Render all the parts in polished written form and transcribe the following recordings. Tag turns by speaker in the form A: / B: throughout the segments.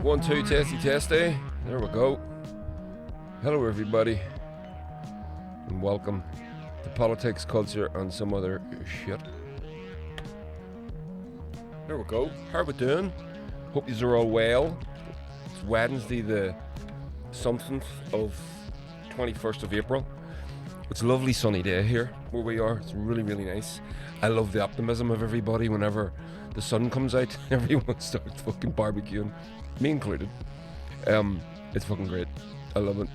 A: 1, 2, testy. There we go. Hello, everybody, and welcome to politics, culture, and some other shit. There we go. How are we doing? Hope yous are all well. It's Wednesday, the something of 21st of April. It's a lovely sunny day here where we are. It's really, really nice. I love the optimism of everybody whenever the sun comes out. Everyone starts fucking barbecuing, me included. It's fucking great. I love it.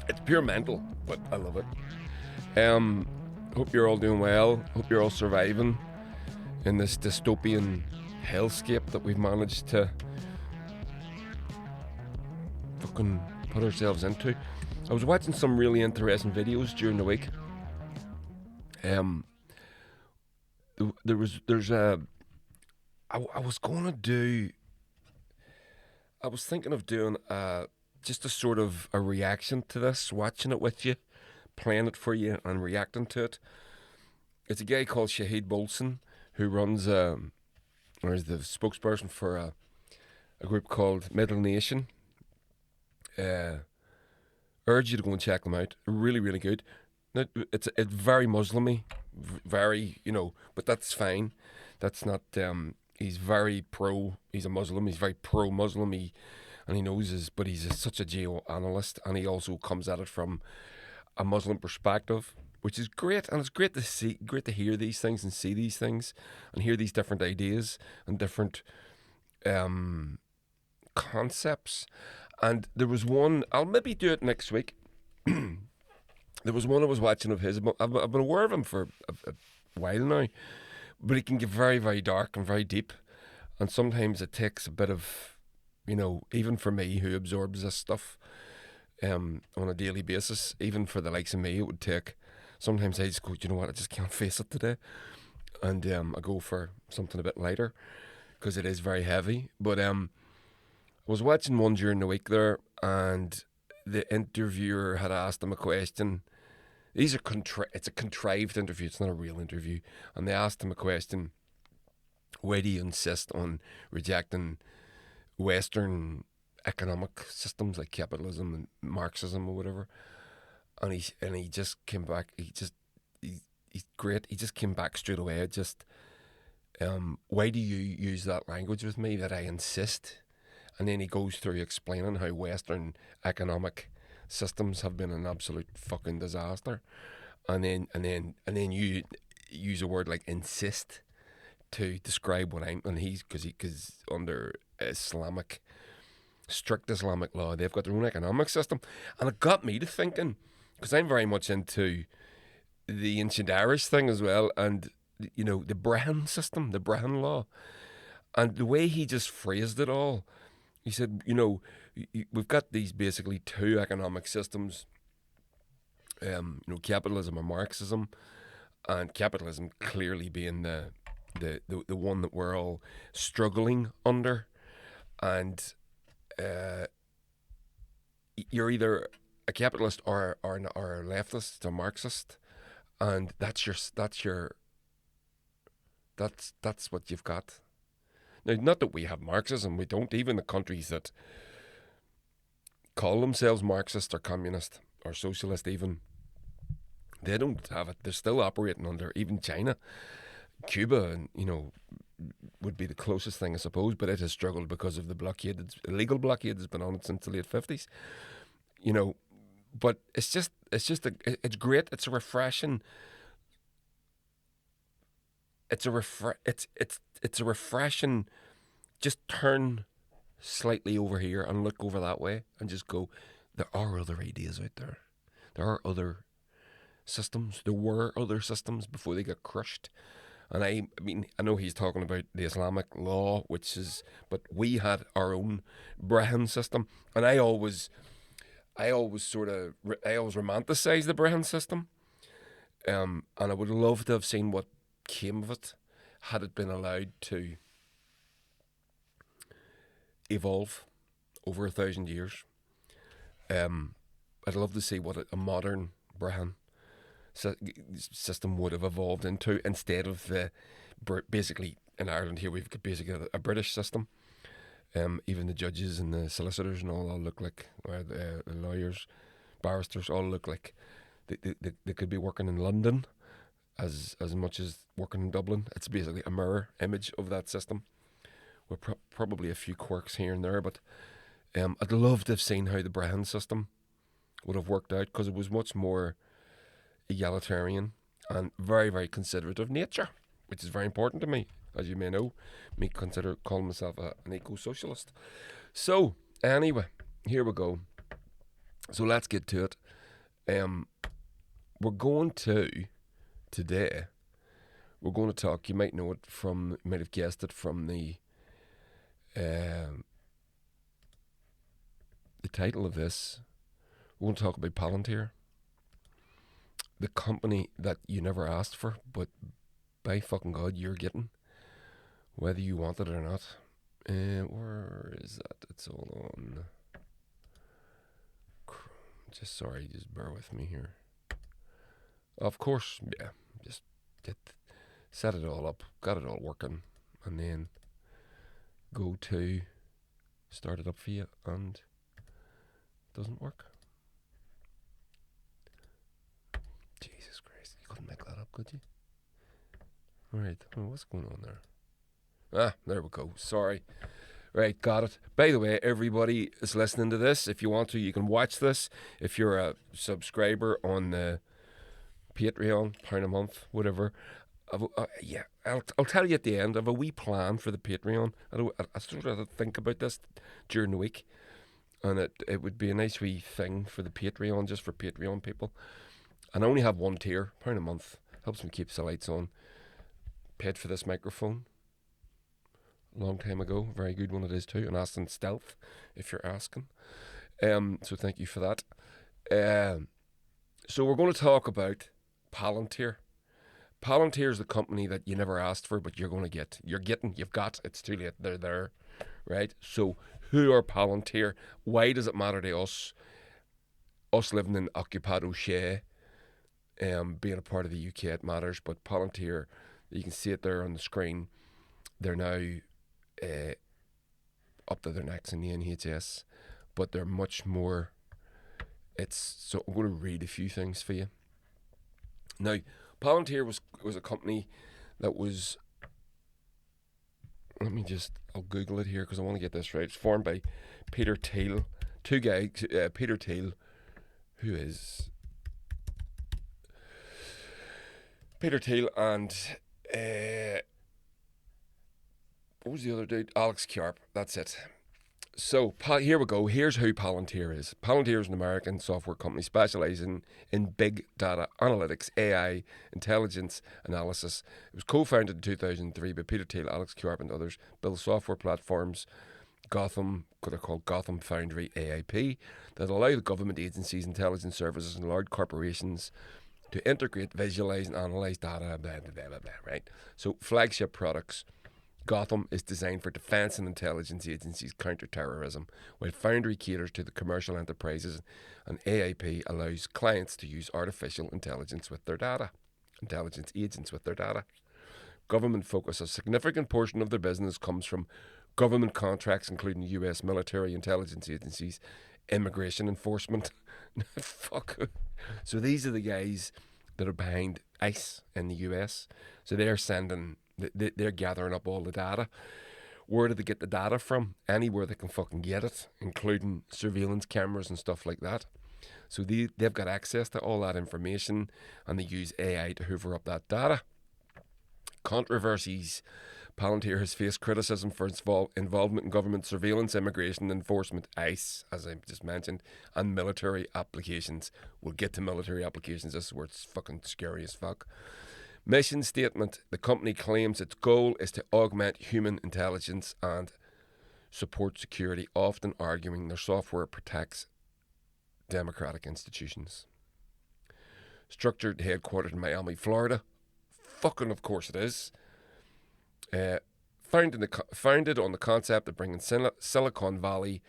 A: It's pure mental, but I love it. Hope you're all doing well. Hope you're all surviving in this dystopian hellscape that we've managed to fucking put ourselves into. I was watching some really interesting videos during the week. I was thinking of doing just a sort of a reaction to this, watching it with you, playing it for you and reacting to it. It's a guy called Shahid Bolson who runs, or is the spokesperson for a group called Middle Nation. Urge you to go and check them out. Really, really good. It's very Muslim-y, very, but that's fine. That's not, he's very pro, he's a Muslim, he's very pro-Muslim, and he knows but he's such a geo-analyst, and he also comes at it from a Muslim perspective, which is great, and it's great to hear these things and see these things, and hear these different ideas and different concepts. And there was one, I'll maybe do it next week. There was one I was watching of his. I've been aware of him for a while now, but he can get very, very dark and very deep, and sometimes it takes a bit of, even for me who absorbs this stuff on a daily basis, even for the likes of me, it would take. Sometimes I just go, you know what, I just can't face it today, and I go for something a bit lighter because it is very heavy. But I was watching one during the week there, and the interviewer had asked him a question. It's a contrived interview, it's not a real interview. And they asked him a question: why do you insist on rejecting Western economic systems like capitalism and Marxism or whatever? And he just came back, he's great, he just came back straight away, why do you use that language with me, that I insist? And then he goes through explaining how Western economic systems have been an absolute fucking disaster, and then you use a word like insist to describe what because under strict Islamic law, they've got their own economic system, and it got me to thinking, because I'm very much into the ancient Irish thing as well, and the Brehon system, the Brehon law, and the way he just phrased it all. He said, we've got these basically two economic systems, capitalism or Marxism, and capitalism clearly being the one that we're all struggling under, and you're either a capitalist or a leftist, a Marxist, and that's what you've got. Now, not that we have Marxism, we don't. Even the countries that call themselves Marxist or communist or socialist even, they don't have it. They're still operating under, even China, Cuba, and would be the closest thing, I suppose, but it has struggled because of the blockade, illegal blockade that's been on it since the late 50s. But it's great. It's a refreshing. It's a refreshing, just turn slightly over here and look over that way and just go, there are other ideas out there. There are other systems. There were other systems before they got crushed. And I know he's talking about the Islamic law, but we had our own Brehon system. And I always romanticize the Brehon system. And I would love to have seen what came of it had it been allowed to evolve over 1,000 years. I'd love to see what a modern Brehon system would have evolved into, instead of basically in Ireland here we've got basically a British system. Even the judges and the solicitors and all look like, or the lawyers, barristers all look like they could be working in London as much as working in Dublin. It's basically a mirror image of that system, with probably a few quirks here and there. But I'd love to have seen how the brand system would have worked out, because it was much more egalitarian and very, very considerate of nature, which is very important to me, as you may know. Me consider calling myself an eco-socialist. So anyway, here we go. So let's get to it. We're going to today. We're going to talk. You might know it from. You might have guessed it from the title of this. We're going to talk about Palantir, the company that you never asked for, but by fucking God, you're getting, whether you want it or not. Where is that? It's all on. Just bear with me here. Of course, yeah. Just set it all up, got it all working, and then go to start it up for you, and it doesn't work. Jesus Christ, you couldn't make that up, could you? Alright, what's going on there? There we go. Sorry. Right, got it. By the way, everybody is listening to this. If you want to, you can watch this. If you're a subscriber on the Patreon, £1 a month, whatever. I'll tell you at the end. I have a wee plan for the Patreon. I sort of think about this during the week, and it would be a nice wee thing for the Patreon, just for Patreon people. And I only have one tier, £1 a month. Helps me keep the lights on. Paid for this microphone a long time ago. Very good one it is too. An Aston Stealth, if you're asking. So thank you for that. So we're going to talk about Palantir. Palantir is the company that you never asked for, but you're going to get. You've got. It's too late. They're there, right? So who are Palantir? Why does it matter to us? Us living in Occupado Shea, being a part of the UK, it matters. But Palantir, you can see it there on the screen. They're now up to their necks in the NHS, but they're much more. So I'm going to read a few things for you. Now, Palantir was a company that was. I'll Google it here because I want to get this right. It's formed by Peter Thiel, two guys. Peter Thiel, who is Peter Thiel, and what was the other dude? Alex Karp. That's it. So here we go. Here's who Palantir is. Palantir is an American software company specializing in big data analytics, AI, intelligence analysis. It was co-founded in 2003 by Peter Thiel, Alex Karp, and others. Build software platforms, they're called Gotham Foundry AIP, that allow the government agencies, intelligence services, and large corporations to integrate, visualize, and analyze data. Blah, blah, blah, blah, blah, right? So flagship products. Gotham is designed for defence and intelligence agencies' counter-terrorism, while Foundry caters to the commercial enterprises, and AIP allows clients to use artificial intelligence with their data. Intelligence agents with their data. Government focus. A significant portion of their business comes from government contracts, including US military intelligence agencies, immigration enforcement. Fuck. So these are the guys that are behind ICE in the US. So they're gathering up all the data. Where do they get the data from? Anywhere they can fucking get it, including surveillance cameras and stuff like that. So they've got access to all that information, and they use AI to hoover up that data. Controversies. Palantir has faced criticism for its involvement in government surveillance, immigration enforcement, ICE, as I just mentioned, and military applications. We'll get to military applications. This is where it's fucking scary as fuck. Mission statement. The company claims its goal is to augment human intelligence and support security, often arguing their software protects democratic institutions. Structured headquartered in Miami, Florida. Fucking of course it is. Founded on the concept of bringing Silicon Valley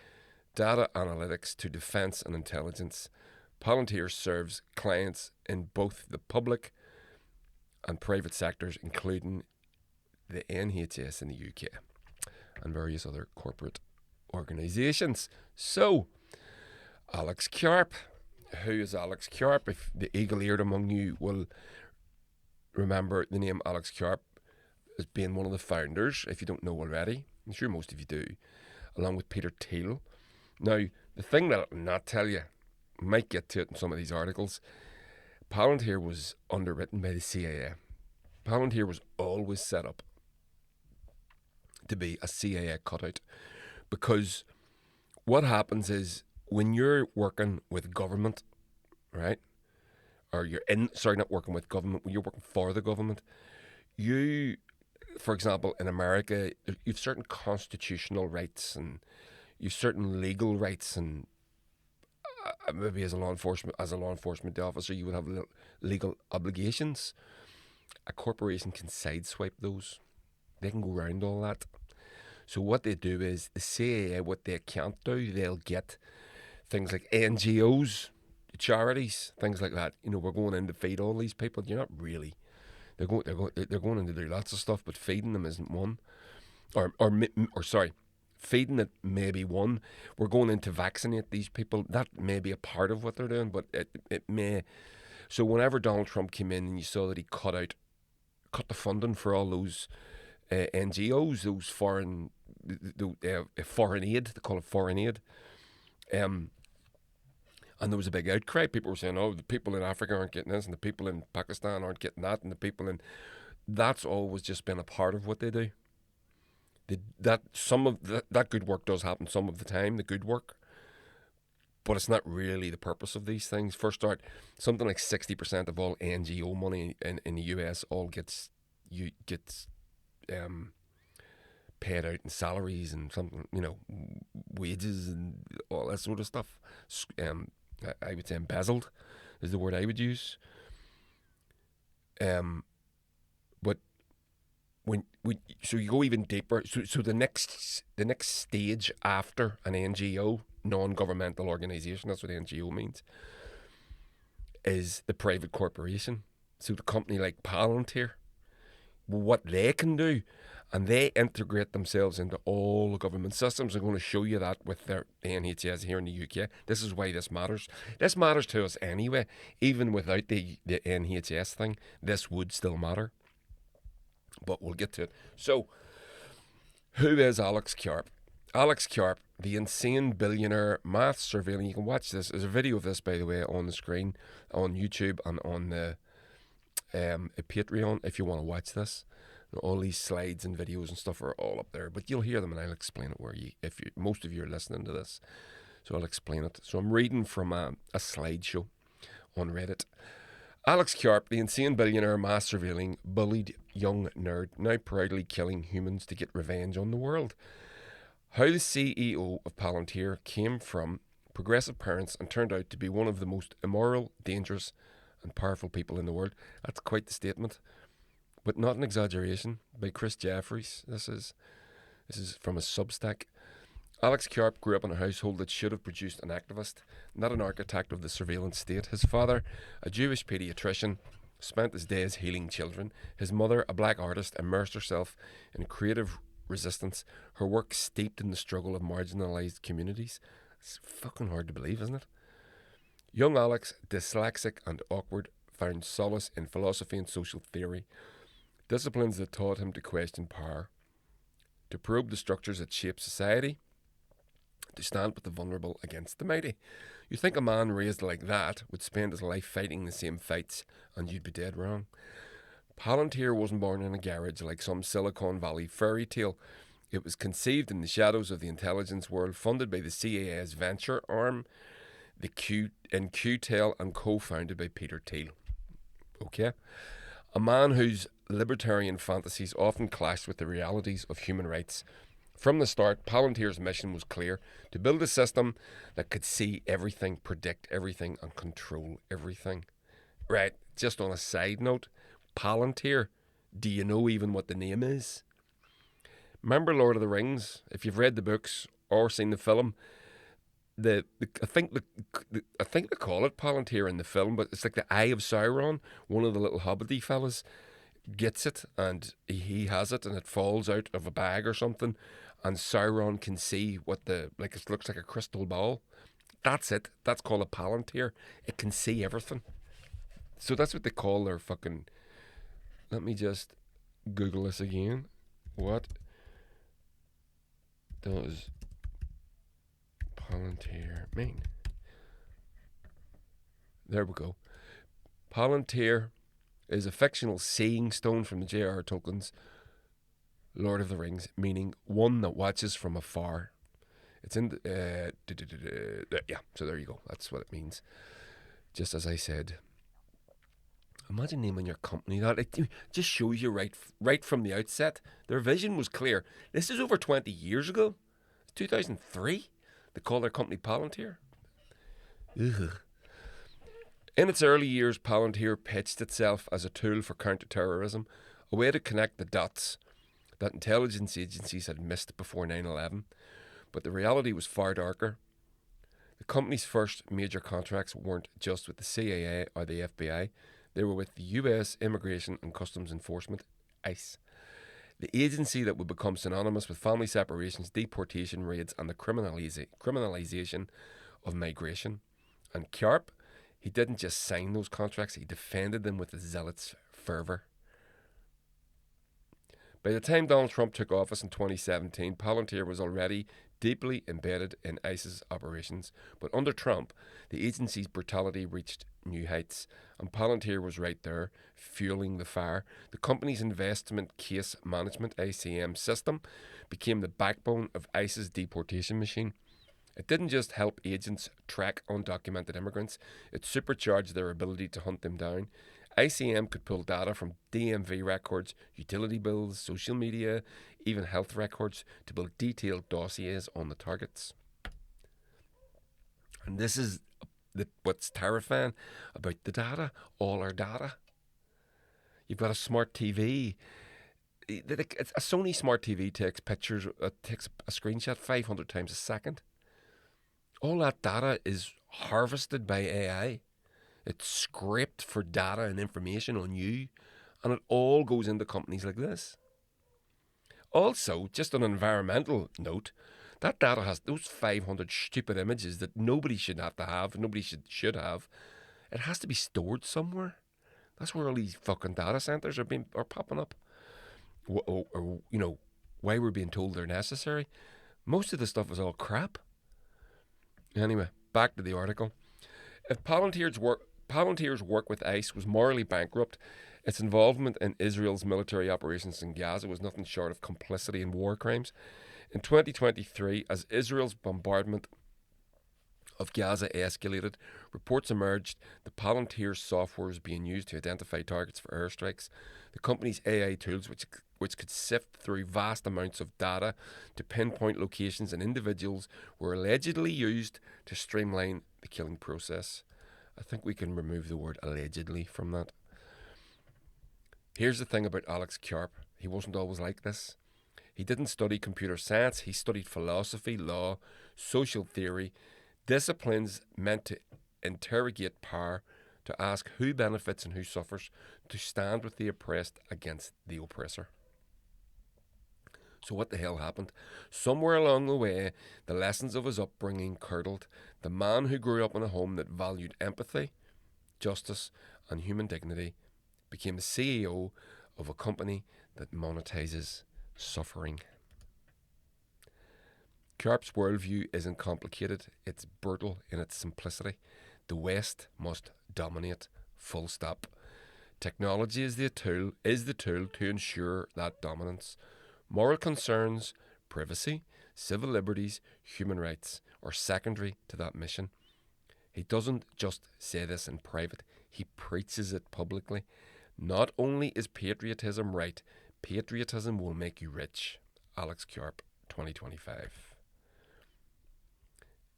A: data analytics to defence and intelligence, Palantir serves clients in both the public and private sectors, including the NHS in the UK and various other corporate organisations. So, Alex Karp. Who is Alex Karp? If the eagle-eared among you will remember the name Alex Karp as being one of the founders, if you don't know already. I'm sure most of you do, along with Peter Thiel. Now, the thing that I'll not tell you, might get to it in some of these articles, Palantir was underwritten by the CIA. Palantir was always set up to be a CIA cutout, because what happens is when you're working with government, right, or not working with government, when you're working for the government, you, for example, in America, you've certain constitutional rights and you've certain legal rights, and maybe as a law enforcement officer, you would have legal obligations. A corporation can sideswipe those. They can go around all that. So what they do is the CIA, what they can't do, they'll get things like NGOs, charities, things like that. We're going in to feed all these people. You're not really. They're going in to do lots of stuff, but feeding them isn't one. Or sorry, feeding it may be one. We're going in to vaccinate these people. That may be a part of what they're doing, but it may. So whenever Donald Trump came in and you saw that he cut the funding for all those NGOs, those foreign aid, they call it foreign aid, and there was a big outcry. People were saying, "Oh, the people in Africa aren't getting this, and the people in Pakistan aren't getting that, and the people in..." That's always just been a part of what they do. That good work does happen some of the time, the good work, but it's not really the purpose of these things. For a start, something like 60% of all NGO money in the US all gets paid out in salaries and something, wages and all that sort of stuff. I would say embezzled is the word I would use. But so you go even deeper. So the next stage after an NGO, non-governmental organisation, that's what NGO means, is the private corporation. So the company like Palantir, what they can do, and they integrate themselves into all the government systems. I'm going to show you that with their NHS here in the UK. This is why this matters. This matters to us anyway. Even without the NHS thing, this would still matter. But we'll get to it. So, who is Alex Karp? Alex Karp, the insane billionaire math surveilling. You can watch this. There's a video of this, by the way, on the screen, on YouTube and on the Patreon, if you want to watch this. All these slides and videos and stuff are all up there, but you'll hear them and I'll explain it most of you are listening to this, so I'll explain it. So I'm reading from a slideshow on Reddit. Alex Karp, the insane billionaire mass surveilling, bullied young nerd, now proudly killing humans to get revenge on the world. How the CEO of Palantir came from progressive parents and turned out to be one of the most immoral, dangerous and powerful people in the world. That's quite the statement, but not an exaggeration, by Chris Jeffries. This is from a Substack. Alex Karp grew up in a household that should have produced an activist, not an architect of the surveillance state. His father, a Jewish paediatrician, spent his days healing children. His mother, a black artist, immersed herself in creative resistance, her work steeped in the struggle of marginalised communities. It's fucking hard to believe, isn't it? Young Alex, dyslexic and awkward, found solace in philosophy and social theory, disciplines that taught him to question power, to probe the structures that shape society, to stand with the vulnerable against the mighty. You think a man raised like that would spend his life fighting the same fights, and you'd be dead wrong. Palantir wasn't born in a garage like some Silicon Valley fairy tale. It was conceived in the shadows of the intelligence world, funded by the CIA's venture arm, the QTEL, and co-founded by Peter Thiel. Okay? A man whose libertarian fantasies often clashed with the realities of human rights. From the start, Palantir's mission was clear: to build a system that could see everything, predict everything, and control everything. Right, just on a side note, Palantir, do you know even what the name is? Remember Lord of the Rings? If you've read the books or seen the film, I think they call it Palantir in the film, but it's like the Eye of Sauron, one of the little hobbity fellas. gets it, and he has it, and it falls out of a bag or something, and Sauron can see what it looks like a crystal ball. That's it. That's called a Palantir. It can see everything. So that's what they call their fucking. Let me just Google this again. What does Palantir mean? There we go. Palantir is a fictional seeing stone from the J.R.R. Tolkien's Lord of the Rings, meaning one that watches from afar. It's in the yeah. So there you go. That's what it means. Just as I said. Imagine naming your company that. It just shows you right from the outset. Their vision was clear. This is over 20 years ago. 2003. They called their company Palantir. Ugh. In its early years, Palantir pitched itself as a tool for counter-terrorism, a way to connect the dots that intelligence agencies had missed before 9/11. But the reality was far darker. The company's first major contracts weren't just with the CIA or the FBI. They were with the US Immigration and Customs Enforcement, ICE, the agency that would become synonymous with family separations, deportation raids, and the criminalisation of migration. And Karp, he didn't just sign those contracts, he defended them with a zealot's fervour. By the time Donald Trump took office in 2017, Palantir was already deeply embedded in ICE's operations. But under Trump, the agency's brutality reached new heights, and Palantir was right there, fueling the fire. The company's investment case management ICM system became the backbone of ICE's deportation machine. It didn't just help agents track undocumented immigrants, it supercharged their ability to hunt them down. ICM could pull data from DMV records, utility bills, social media, even health records to build detailed dossiers on the targets. And this is what's terrifying about the data, all our data. You've got a smart TV. A Sony smart TV takes pictures, takes a screenshot 500 times a second. All that data is harvested by AI. It's scraped for data and information on you, and it all goes into companies like this. Also, just on an environmental note, that data has those 500 stupid images that nobody should have, nobody should have. It has to be stored somewhere. That's where all these fucking data centers are popping up. Or why we're being told they're necessary. Most of the stuff is all crap. Anyway, back to the article. If Palantir's work with ICE was morally bankrupt, its involvement in Israel's military operations in Gaza was nothing short of complicity in war crimes. In 2023, as Israel's bombardment of Gaza escalated, reports emerged that Palantir's software was being used to identify targets for airstrikes. The company's AI tools, which could sift through vast amounts of data to pinpoint locations and individuals, were allegedly used to streamline the killing process. I think we can remove the word allegedly from that. Here's the thing about Alex Karp. He wasn't always like this. He didn't study computer science. He studied philosophy, law, social theory, disciplines meant to interrogate power, to ask who benefits and who suffers, to stand with the oppressed against the oppressor. So what the hell happened? Somewhere along the way, the lessons of his upbringing curdled. The man who grew up in a home that valued empathy, justice, and human dignity became the CEO of a company that monetizes suffering. Karp's worldview isn't complicated, it's brutal in its simplicity. The West must dominate, full stop. Technology is the tool to ensure that dominance. Moral concerns, privacy, civil liberties, human rights are secondary to that mission. He doesn't just say this in private, he preaches it publicly. Not only is patriotism right, patriotism will make you rich. Alex Karp, 2025.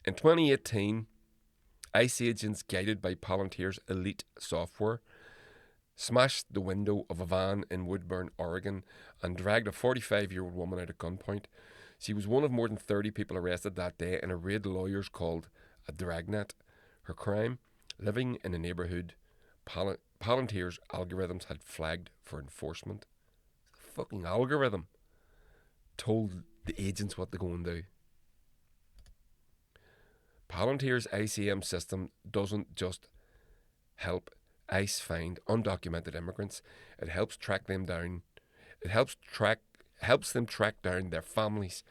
A: In 2018, ICE agents guided by Palantir's elite software smashed the window of a van in Woodburn, Oregon, and dragged a 45-year-old woman out at gunpoint. She was one of more than 30 people arrested that day in a raid lawyers called a dragnet. Her crime? Living in a neighbourhood Palantir's algorithms had flagged for enforcement. The fucking algorithm told the agents what to go and do. Palantir's ICM system doesn't just help ICE find undocumented immigrants. It helps track them down. It helps them track down their families,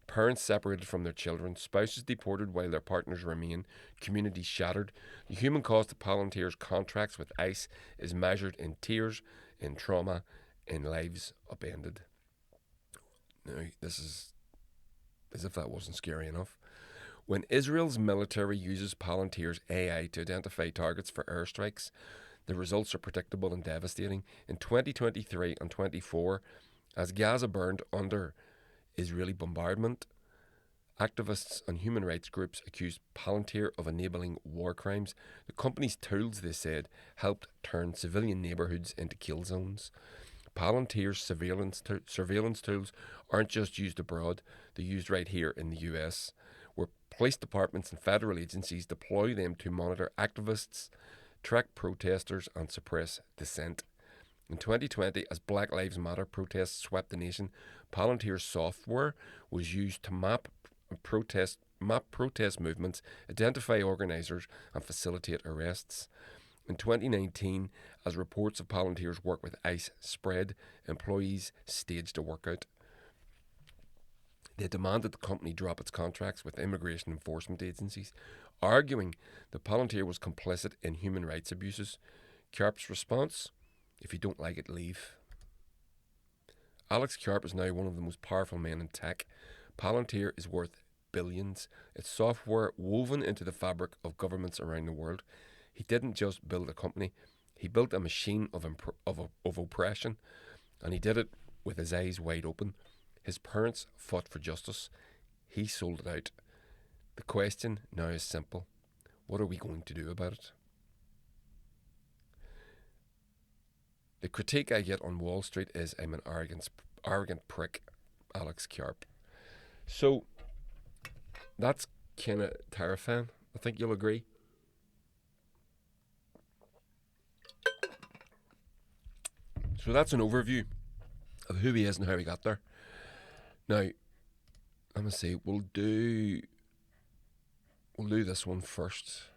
A: parents separated from their children, spouses deported while their partners remain, communities shattered. The human cost of Palantir's contracts with ICE is measured in tears, in trauma, in lives upended. Now, this is as if that wasn't scary enough. When Israel's military uses Palantir's AI to identify targets for airstrikes, the results are predictable and devastating. In 2023 and 24, as Gaza burned under Israeli bombardment, activists and human rights groups accused Palantir of enabling war crimes. The company's tools, they said, helped turn civilian neighbourhoods into kill zones. Palantir's surveillance tools aren't just used abroad, they're used right here in the US, where police departments and federal agencies deploy them to monitor activists, track protesters, and suppress dissent. In 2020, as Black Lives Matter protests swept the nation, Palantir's software was used to map protest movements, identify organisers, and facilitate arrests. In 2019, as reports of Palantir's work with ICE spread, employees staged a workout. They demanded the company drop its contracts with immigration enforcement agencies, arguing that Palantir was complicit in human rights abuses. Karp's response: if you don't like it, leave. Alex Karp is now one of the most powerful men in tech. Palantir is worth billions. Its software woven into the fabric of governments around the world. He didn't just build a company, he built a machine of oppression, and he did it with his eyes wide open. His parents fought for justice. He sold it out. The question now is simple. What are we going to do about it? The critique I get on Wall Street is I'm an arrogant prick, Alex Karp. So, that's kind of terrifying. I think you'll agree. So that's an overview of who he is and how he got there. Now, let me see, we'll do this one first.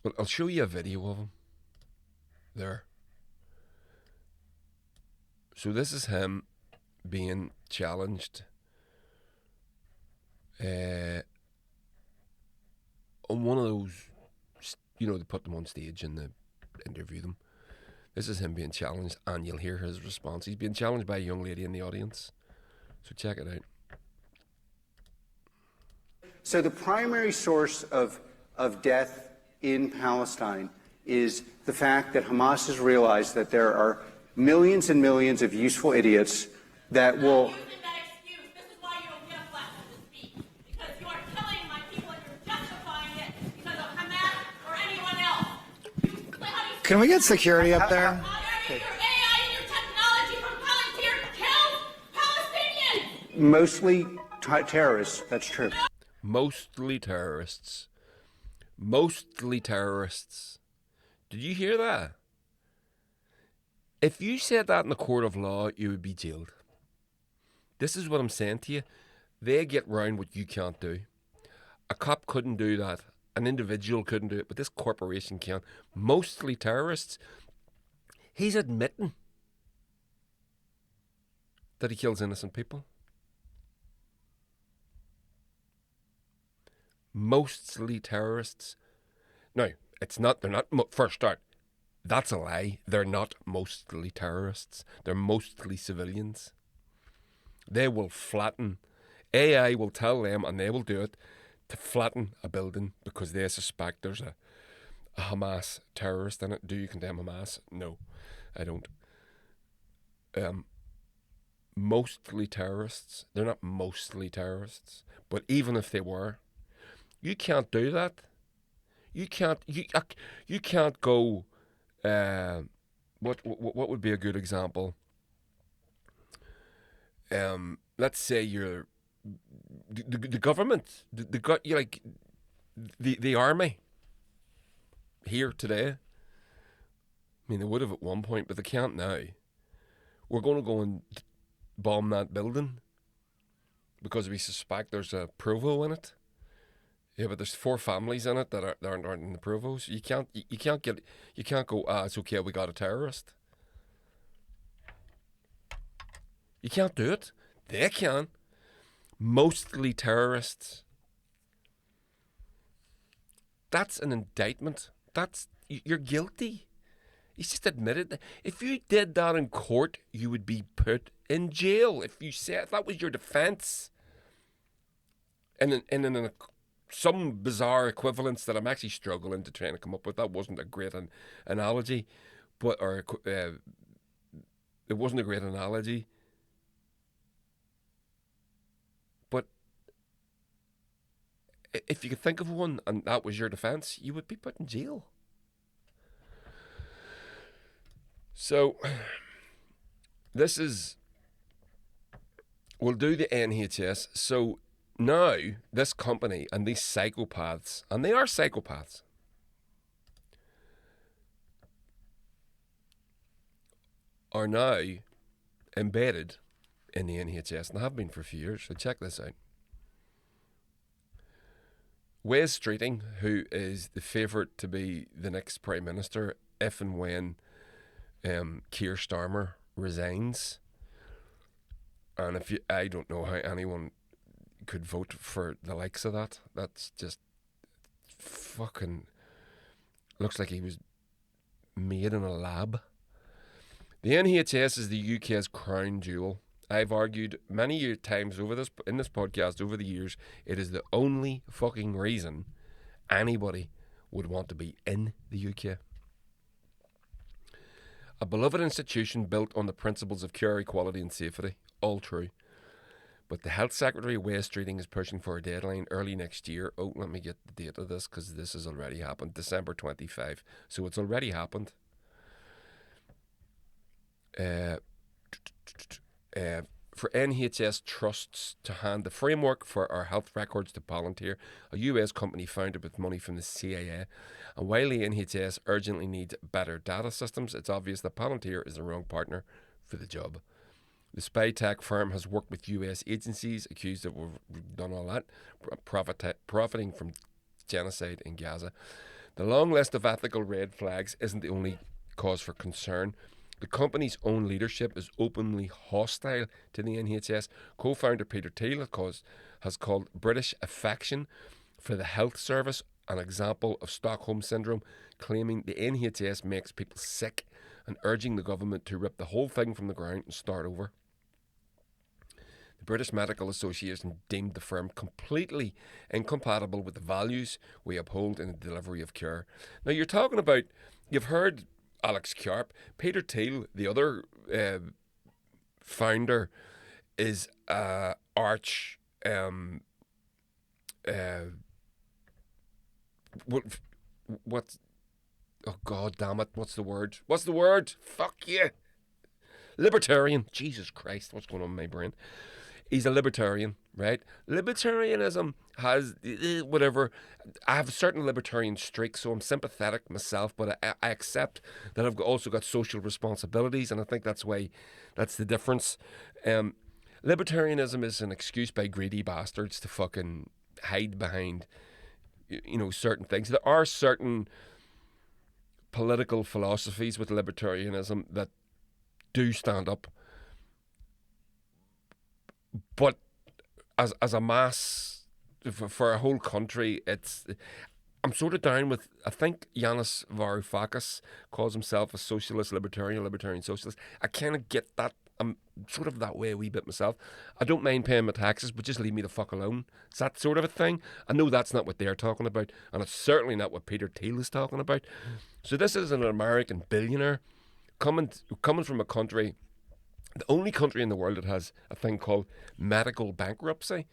A: Well, I'll show you a video of him. There. So this is him being challenged on one of those, they put them on stage and they interview them. This is him being challenged, and you'll hear his response. He's being challenged by a young lady in the audience. So check it out.
B: So the primary source of death in Palestine is the fact that Hamas has realized that there are millions and millions of useful idiots that will...
C: Can we get security up there?
B: Mostly terrorists, that's true.
A: Mostly terrorists. Mostly terrorists. Did you hear that? If you said that in the court of law, you would be jailed. This is what I'm saying to you. They get round what you can't do. A cop couldn't do that. An individual couldn't do it, but this corporation can. Mostly terrorists. He's admitting that he kills innocent people. Mostly terrorists. Now, they're not, first start, that's a lie. They're not mostly terrorists. They're mostly civilians. They will flatten, AI will tell them, and they will do it, to flatten a building because they suspect there's a Hamas terrorist in it. Do you condemn Hamas? No, I don't. Mostly terrorists. They're not mostly terrorists. But even if they were, you can't do that. You can't go, what would be a good example? Let's say you're the government, the army. here today. I mean, they would have at one point, but they can't now. We're going to go and bomb that building because we suspect there's a provo in it. Yeah, but there's 4 families in it that aren't in the provos. You can't go. It's okay. We got a terrorist. You can't do it. They can. Mostly terrorists. That's an indictment. You're guilty. He's just admitted that. If you did that in court, you would be put in jail. If you said that was your defence. And in some bizarre equivalence that I'm actually struggling to try to come up with. That wasn't a great analogy, it wasn't a great analogy. But if you could think of one and that was your defence, you would be put in jail. So, we'll do the NHS. So now, this company and these psychopaths, and they are psychopaths, are now embedded in the NHS and have been for a few years. So check this out. Wes Streeting, who is the favourite to be the next Prime Minister if and when Keir Starmer resigns, and I don't know how anyone could vote for the likes of that. That's just fucking looks like he was made in a lab. The NHS is the UK's crown jewel. I've argued many times in this podcast over the years, it is the only fucking reason anybody would want to be in the UK. A beloved institution built on the principles of care, equality and safety. All true. But the Health Secretary, Wes Streeting, is pushing for a deadline early next year. Oh, let me get the date of this because this has already happened. December 25. So it's already happened. For NHS trusts to hand the framework for our health records to Palantir, a US company founded with money from the CIA. And while the NHS urgently needs better data systems, it's obvious that Palantir is the wrong partner for the job. The spy tech firm has worked with US agencies accused of we've done all that, profiting from genocide in Gaza. The long list of ethical red flags isn't the only cause for concern. The company's own leadership is openly hostile to the NHS. Co-founder Peter Thiel has called British affection for the health service an example of Stockholm Syndrome, claiming the NHS makes people sick and urging the government to rip the whole thing from the ground and start over. The British Medical Association deemed the firm completely incompatible with the values we uphold in the delivery of care. Now you're talking about, you've heard Alex Karp. Peter Thiel, the other founder, is arch. What? Oh God damn it! What's the word? What's the word? Fuck you! Libertarian. Jesus Christ! What's going on in my brain? He's a libertarian, right? Libertarianism has whatever. I have a certain libertarian streak, so I'm sympathetic myself, but I accept that I've also got social responsibilities, and I think that's the difference. Libertarianism is an excuse by greedy bastards to fucking hide behind, certain things. There are certain political philosophies with libertarianism that do stand up. But as a mass, for a whole country, I'm sort of down with, I think Yanis Varoufakis calls himself a socialist libertarian socialist. I kind of get that. I'm sort of that way a wee bit myself. I don't mind paying my taxes, but just leave me the fuck alone. It's that sort of a thing. I know that's not what they're talking about, and it's certainly not what Peter Thiel is talking about. So this is an American billionaire coming from a country, the only country in the world that has a thing called medical bankruptcy.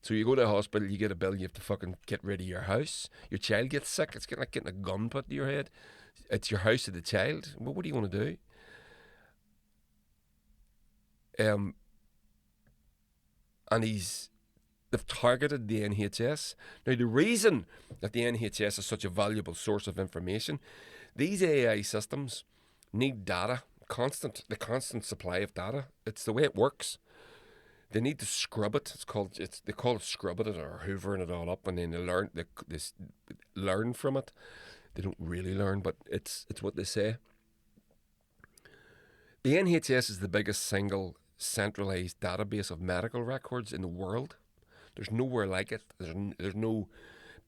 A: So you go to a hospital, you get a bill, you have to fucking get rid of your house. Your child gets sick, it's like getting a gun put to your head. It's your house of the child. Well, what do you want to do? And he's they've targeted the NHS. Now, the reason that the NHS is such a valuable source of information, these AI systems need data, the constant supply of data. It's the way it works. They need to scrub it. They call it scrubbing it or hoovering it all up, and then they learn from it. They don't really learn, but it's what they say. The NHS is the biggest single centralised database of medical records in the world. There's nowhere like it. There's no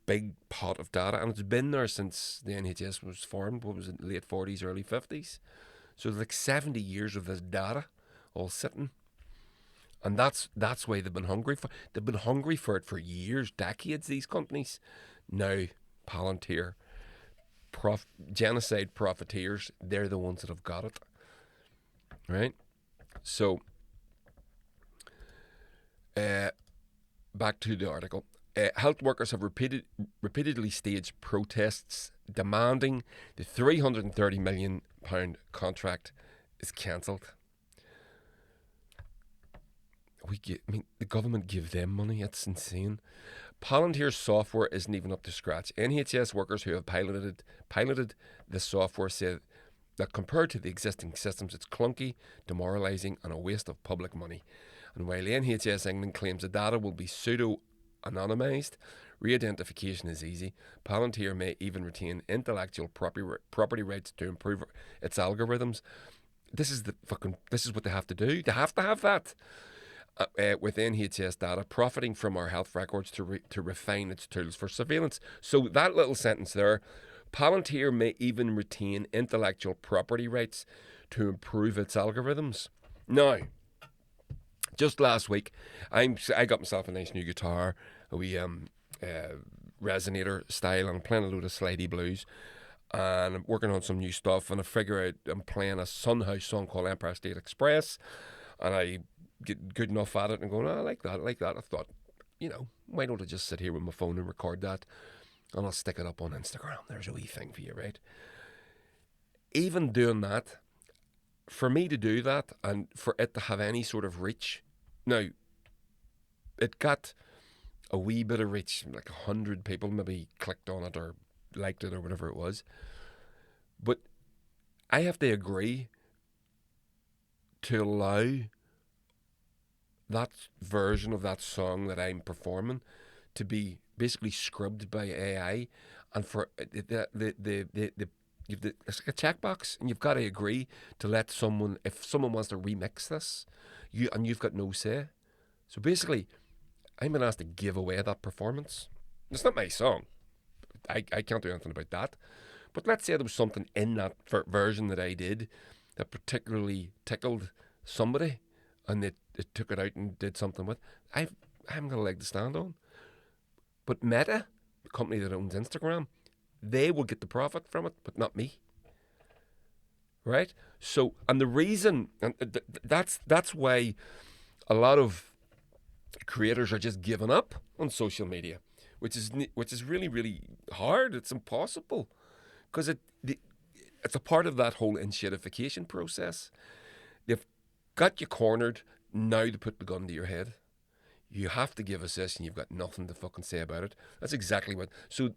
A: big pot of data, and it's been there since the NHS was formed. What was it, late 40s, early 50s? So there's like 70 years of this data all sitting. And that's why they've been hungry for. They've been hungry for it for years, decades. These companies, now Palantir, genocide profiteers, they're the ones that have got it, right? So, back to the article. Health workers have repeatedly staged protests demanding the £330 million contract is cancelled. The government give them money. It's insane. Palantir's software isn't even up to scratch. NHS workers who have piloted the software say that compared to the existing systems, it's clunky, demoralising, and a waste of public money. And while NHS England claims the data will be pseudo-anonymised, re-identification is easy. Palantir may even retain intellectual property rights to improve its algorithms. This is what they have to do. They have to have that. With NHS data, profiting from our health records to refine its tools for surveillance. So that little sentence there, Palantir may even retain intellectual property rights to improve its algorithms. Now, just last week, I got myself a nice new guitar, a wee resonator style, and I'm playing a load of slidey blues, and I'm working on some new stuff, and I figure out I'm playing a Sunhouse song called Empire State Express, and I get good enough at it and going, I like that. I thought, why don't I just sit here with my phone and record that, and I'll stick it up on Instagram. There's a wee thing for you, right? Even doing that, for me to do that and for it to have any sort of reach, now, it got a wee bit of reach, like 100 people maybe clicked on it or liked it or whatever it was, but I have to agree to allow that version of that song that I'm performing to be basically scrubbed by AI, and for it's like a checkbox, and you've got to agree to let someone, if someone wants to remix this, you've got no say. So basically, I'm been asked to give away that performance. It's not my song. I can't do anything about that. But let's say there was something in that version that I did that particularly tickled somebody, and they took it out and did something with. I haven't got a leg to stand on. But Meta, the company that owns Instagram, they will get the profit from it, but not me. Right? So, and the reason, and that's why a lot of creators are just giving up on social media, which is really, really hard. It's impossible, because it's a part of that whole enshittification process. They've got you cornered. Now they put the gun to your head. You have to give us this, and you've got nothing to fucking say about it. That's exactly what. So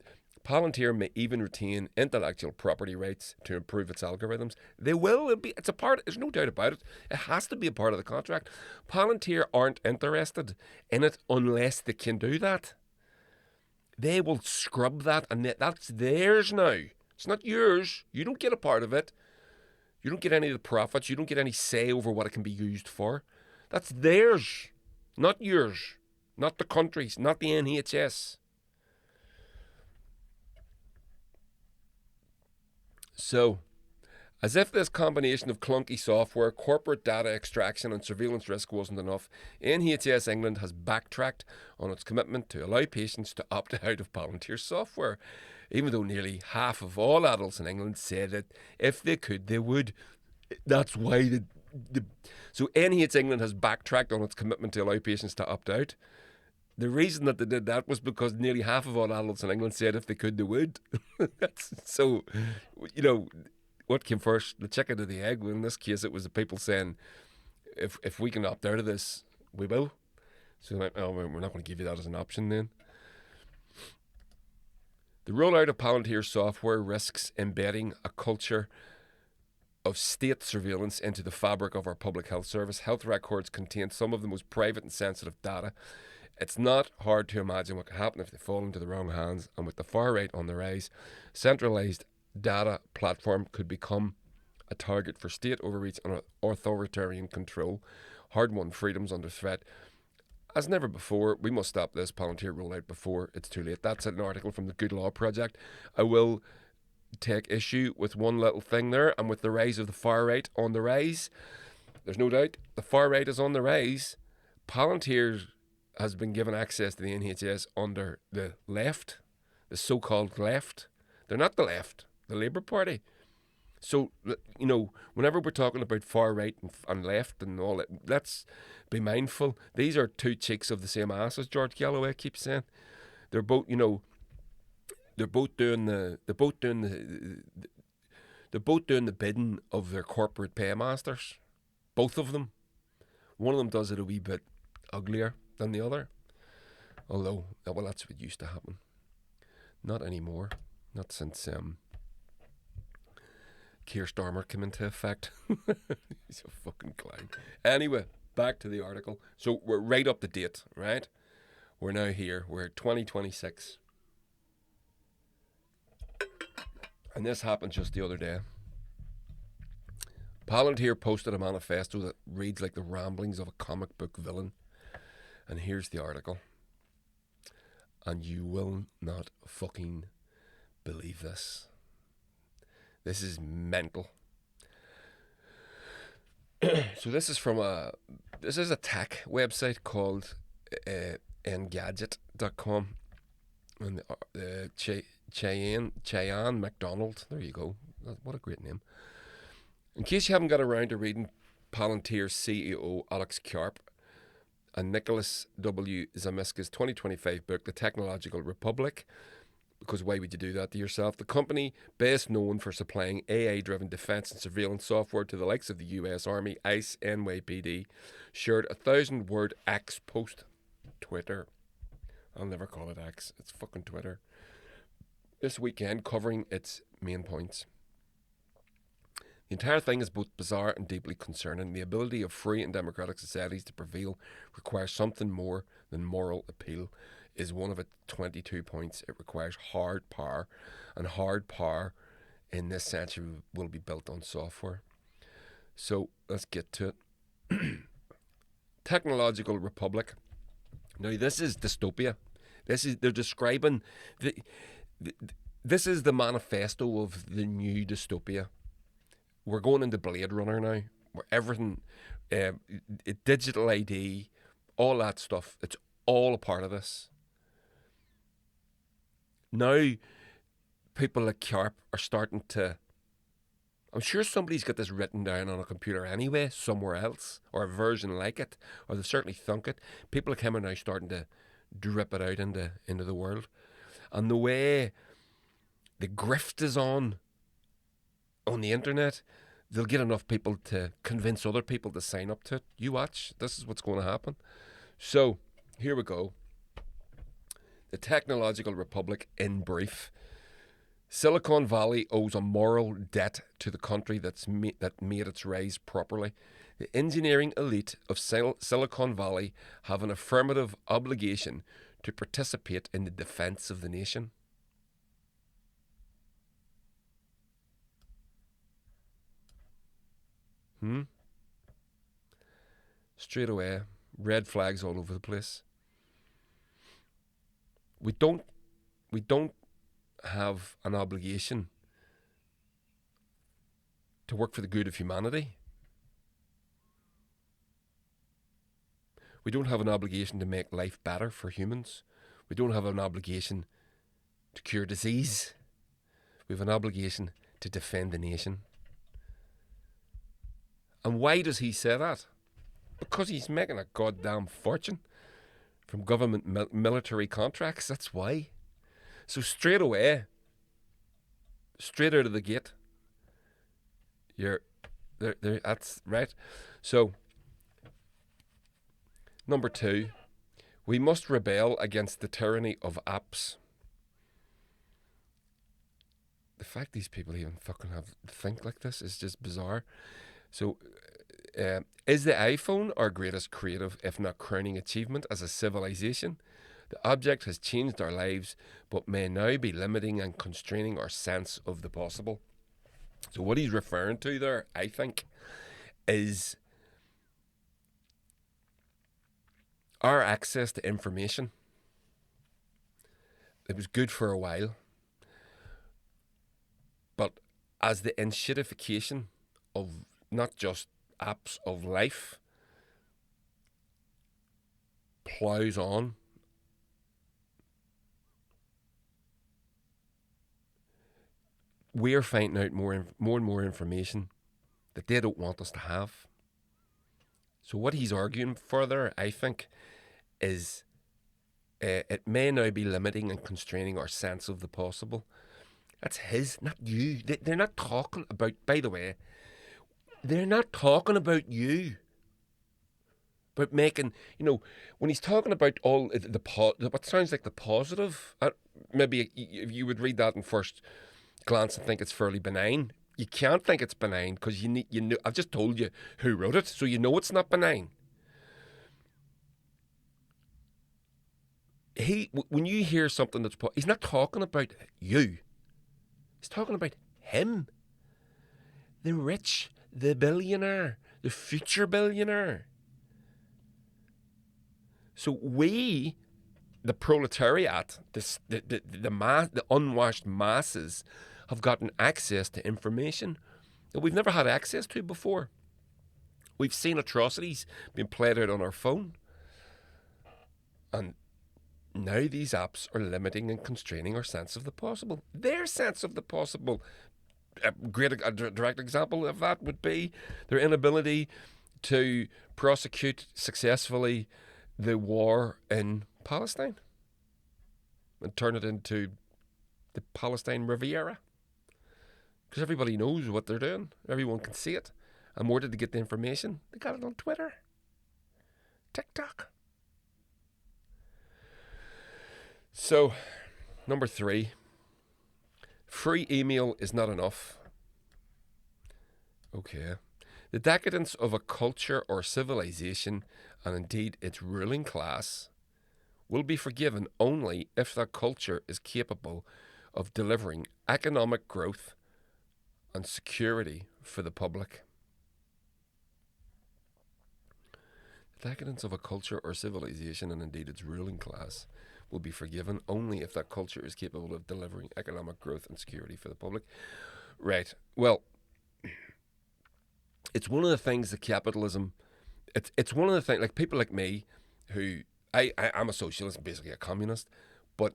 A: Palantir may even retain intellectual property rights to improve its algorithms. They will. It's a part. There's no doubt about it. It has to be a part of the contract. Palantir aren't interested in it unless they can do that. They will scrub that, and that's theirs now. It's not yours. You don't get a part of it. You don't get any of the profits. You don't get any say over what it can be used for. That's theirs, not yours, not the country's, not the NHS. So, as if this combination of clunky software, corporate data extraction and surveillance risk wasn't enough, NHS England has backtracked on its commitment to allow patients to opt out of Palantir software, even though nearly half of all adults in England said that if they could, they would. That's why so NHS England has backtracked on its commitment to allow patients to opt out. The reason that they did that was because nearly half of all adults in England said if they could, they would. So, what came first, the chicken or the egg? Well, in this case, it was the people saying, if we can opt out of this, we will. So they're like, oh, we're not going to give you that as an option then. The rollout of Palantir software risks embedding a culture of state surveillance into the fabric of our public health service. Health records contain some of the most private and sensitive data. It's not hard to imagine what could happen if they fall into the wrong hands, and with the far right on the rise, centralised data platform could become a target for state overreach and authoritarian control. Hard-won freedoms under threat. As never before, we must stop this Palantir rollout before it's too late. That's an article from the Good Law Project. I will take issue with one little thing there, and with the rise of the far right on the rise. There's no doubt the far right is on the rise. Palantir has been given access to the NHS under the left, the so-called left. They're not the left, the Labour Party. So, you know, whenever we're talking about far right and left and all that, let's be mindful. These are two cheeks of the same ass, as George Galloway keeps saying. They're both, you know, they're both doing the bidding of their corporate paymasters. Both of them. One of them does it a wee bit uglier than the other. Although, well, that's what used to happen. Not anymore. Not since Keir Starmer came into effect. He's a fucking clown. Anyway, back to the article. So we're right up to date, right? We're now here. We're 2026. And this happened just the other day. Palantir posted a manifesto that reads like the ramblings of a comic book villain. And here's the article. And you will not fucking believe this. This is mental. So this is from a tech website called Engadget.com. And Cheyenne McDonald, there you go. What a great name. In case you haven't got around to reading Palantir's CEO Alex Karp and Nicholas W. Zamiska's 2025 book, The Technological Republic, because why would you do that to yourself? The company, best known for supplying AI-driven defense and surveillance software to the likes of the US Army, ICE, NYPD, shared a 1,000-word X post. Twitter. I'll never call it X. It's fucking Twitter. This weekend, covering its main points. The entire thing is both bizarre and deeply concerning. The ability of free and democratic societies to prevail requires something more than moral appeal, is one of its 22 points. It requires hard power, and hard power in this century will be built on software. So let's get to it. Technological Republic. Now this is dystopia. They're describing this is the manifesto of the new dystopia. We're going into Blade Runner now, where everything, digital ID, all that stuff, it's all a part of this. Now, people like Karp are starting to, I'm sure somebody's got this written down on a computer anyway, somewhere else, or a version like it, or they've certainly thunk it. People like him are now starting to drip it out into the world. And the way the grift is on the internet, they'll get enough people to convince other people to sign up to it. You watch, this is what's going to happen. So, here we go. The Technological Republic in brief. Silicon Valley owes a moral debt to the country that made its rise properly. The engineering elite of Silicon Valley have an affirmative obligation to participate in the defense of the nation. Straight away, red flags all over the place. We don't have an obligation to work for the good of humanity. We don't have an obligation to make life better for humans. We don't have an obligation to cure disease. We have an obligation to defend the nation. And why does he say that? Because he's making a goddamn fortune from government military contracts. That's why. So straight away, straight out of the gate, you're there. That's right. So number two, We must rebel against the tyranny of apps. The fact these people even fucking think like this is just bizarre. So, is the iPhone our greatest creative, if not crowning achievement as a civilization? The object has changed our lives, but may now be limiting and constraining our sense of the possible. So what he's referring to there, I think, is our access to information. It was good for a while, but as the institutification of not just apps of life plows on, we're finding out more and more information that they don't want us to have. So what he's arguing further, I think, is it may now be limiting and constraining our sense of the possible. That's his, not you. They're not talking about, by the way, they're not talking about you. But making, when he's talking about all what sounds like the positive, maybe you would read that in first glance and think it's fairly benign. You can't think it's benign because you know. I've just told you who wrote it, so you know it's not benign. When you hear something that's he's not talking about you. He's talking about him, the rich, the billionaire, the future billionaire. So we, the proletariat, the unwashed masses, have gotten access to information that we've never had access to before. We've seen atrocities being played out on our phone. And now these apps are limiting and constraining our sense of the possible. Their sense of the possible, a direct example of that would be their inability to prosecute successfully the war in Palestine and turn it into the Palestine Riviera. Because everybody knows what they're doing. Everyone can see it. And where did they get the information? They got it on Twitter, TikTok. So, number 3, free email is not enough. Okay. The decadence of a culture or civilization, and indeed its ruling class, will be forgiven only if that culture is capable of delivering economic growth and security for the public. The decadence of a culture or civilization, and indeed its ruling class, will be forgiven only if that culture is capable of delivering economic growth and security for the public. Right. Well, it's one of the things that capitalism, it's one of the things, like people like me, who, I'm a socialist, basically a communist, but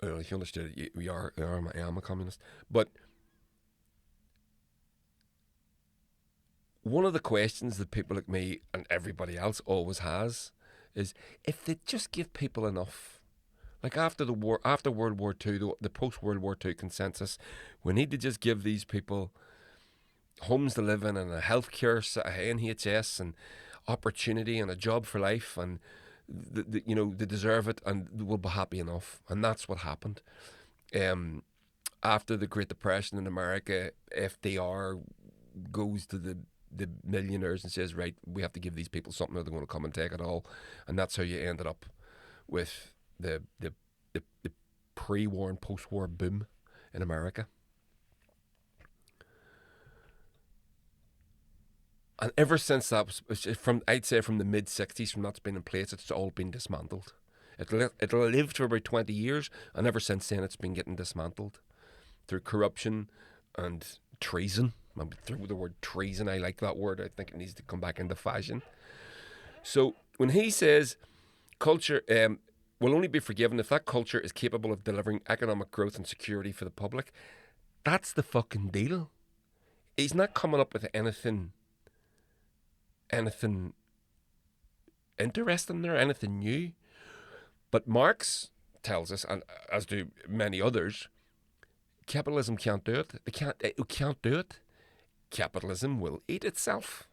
A: if you understood it, I am a communist. But one of the questions that people like me and everybody else always has is, if they just give people enough, like after the war, after World War II, the post-World War II consensus, we need to just give these people homes to live in and a healthcare, NHS and opportunity and a job for life, and they deserve it and we'll be happy enough. And that's what happened. After the Great Depression in America, FDR goes to the millionaires and says, right, we have to give these people something or they're going to come and take it all. And that's how you ended up with the pre-war and post-war boom in America. And ever since that was I'd say from the mid-60s, from that's been in place, it's all been dismantled. It'll live for about 20 years, and ever since then it's been getting dismantled through corruption and treason. Through the word treason, I like that word. I think it needs to come back into fashion. So when he says culture will only be forgiven if that culture is capable of delivering economic growth and security for the public, that's the fucking deal. He's not coming up with anything interesting there, anything new. But Marx tells us, and as do many others, capitalism can't do it. It can't do it. Capitalism will eat itself.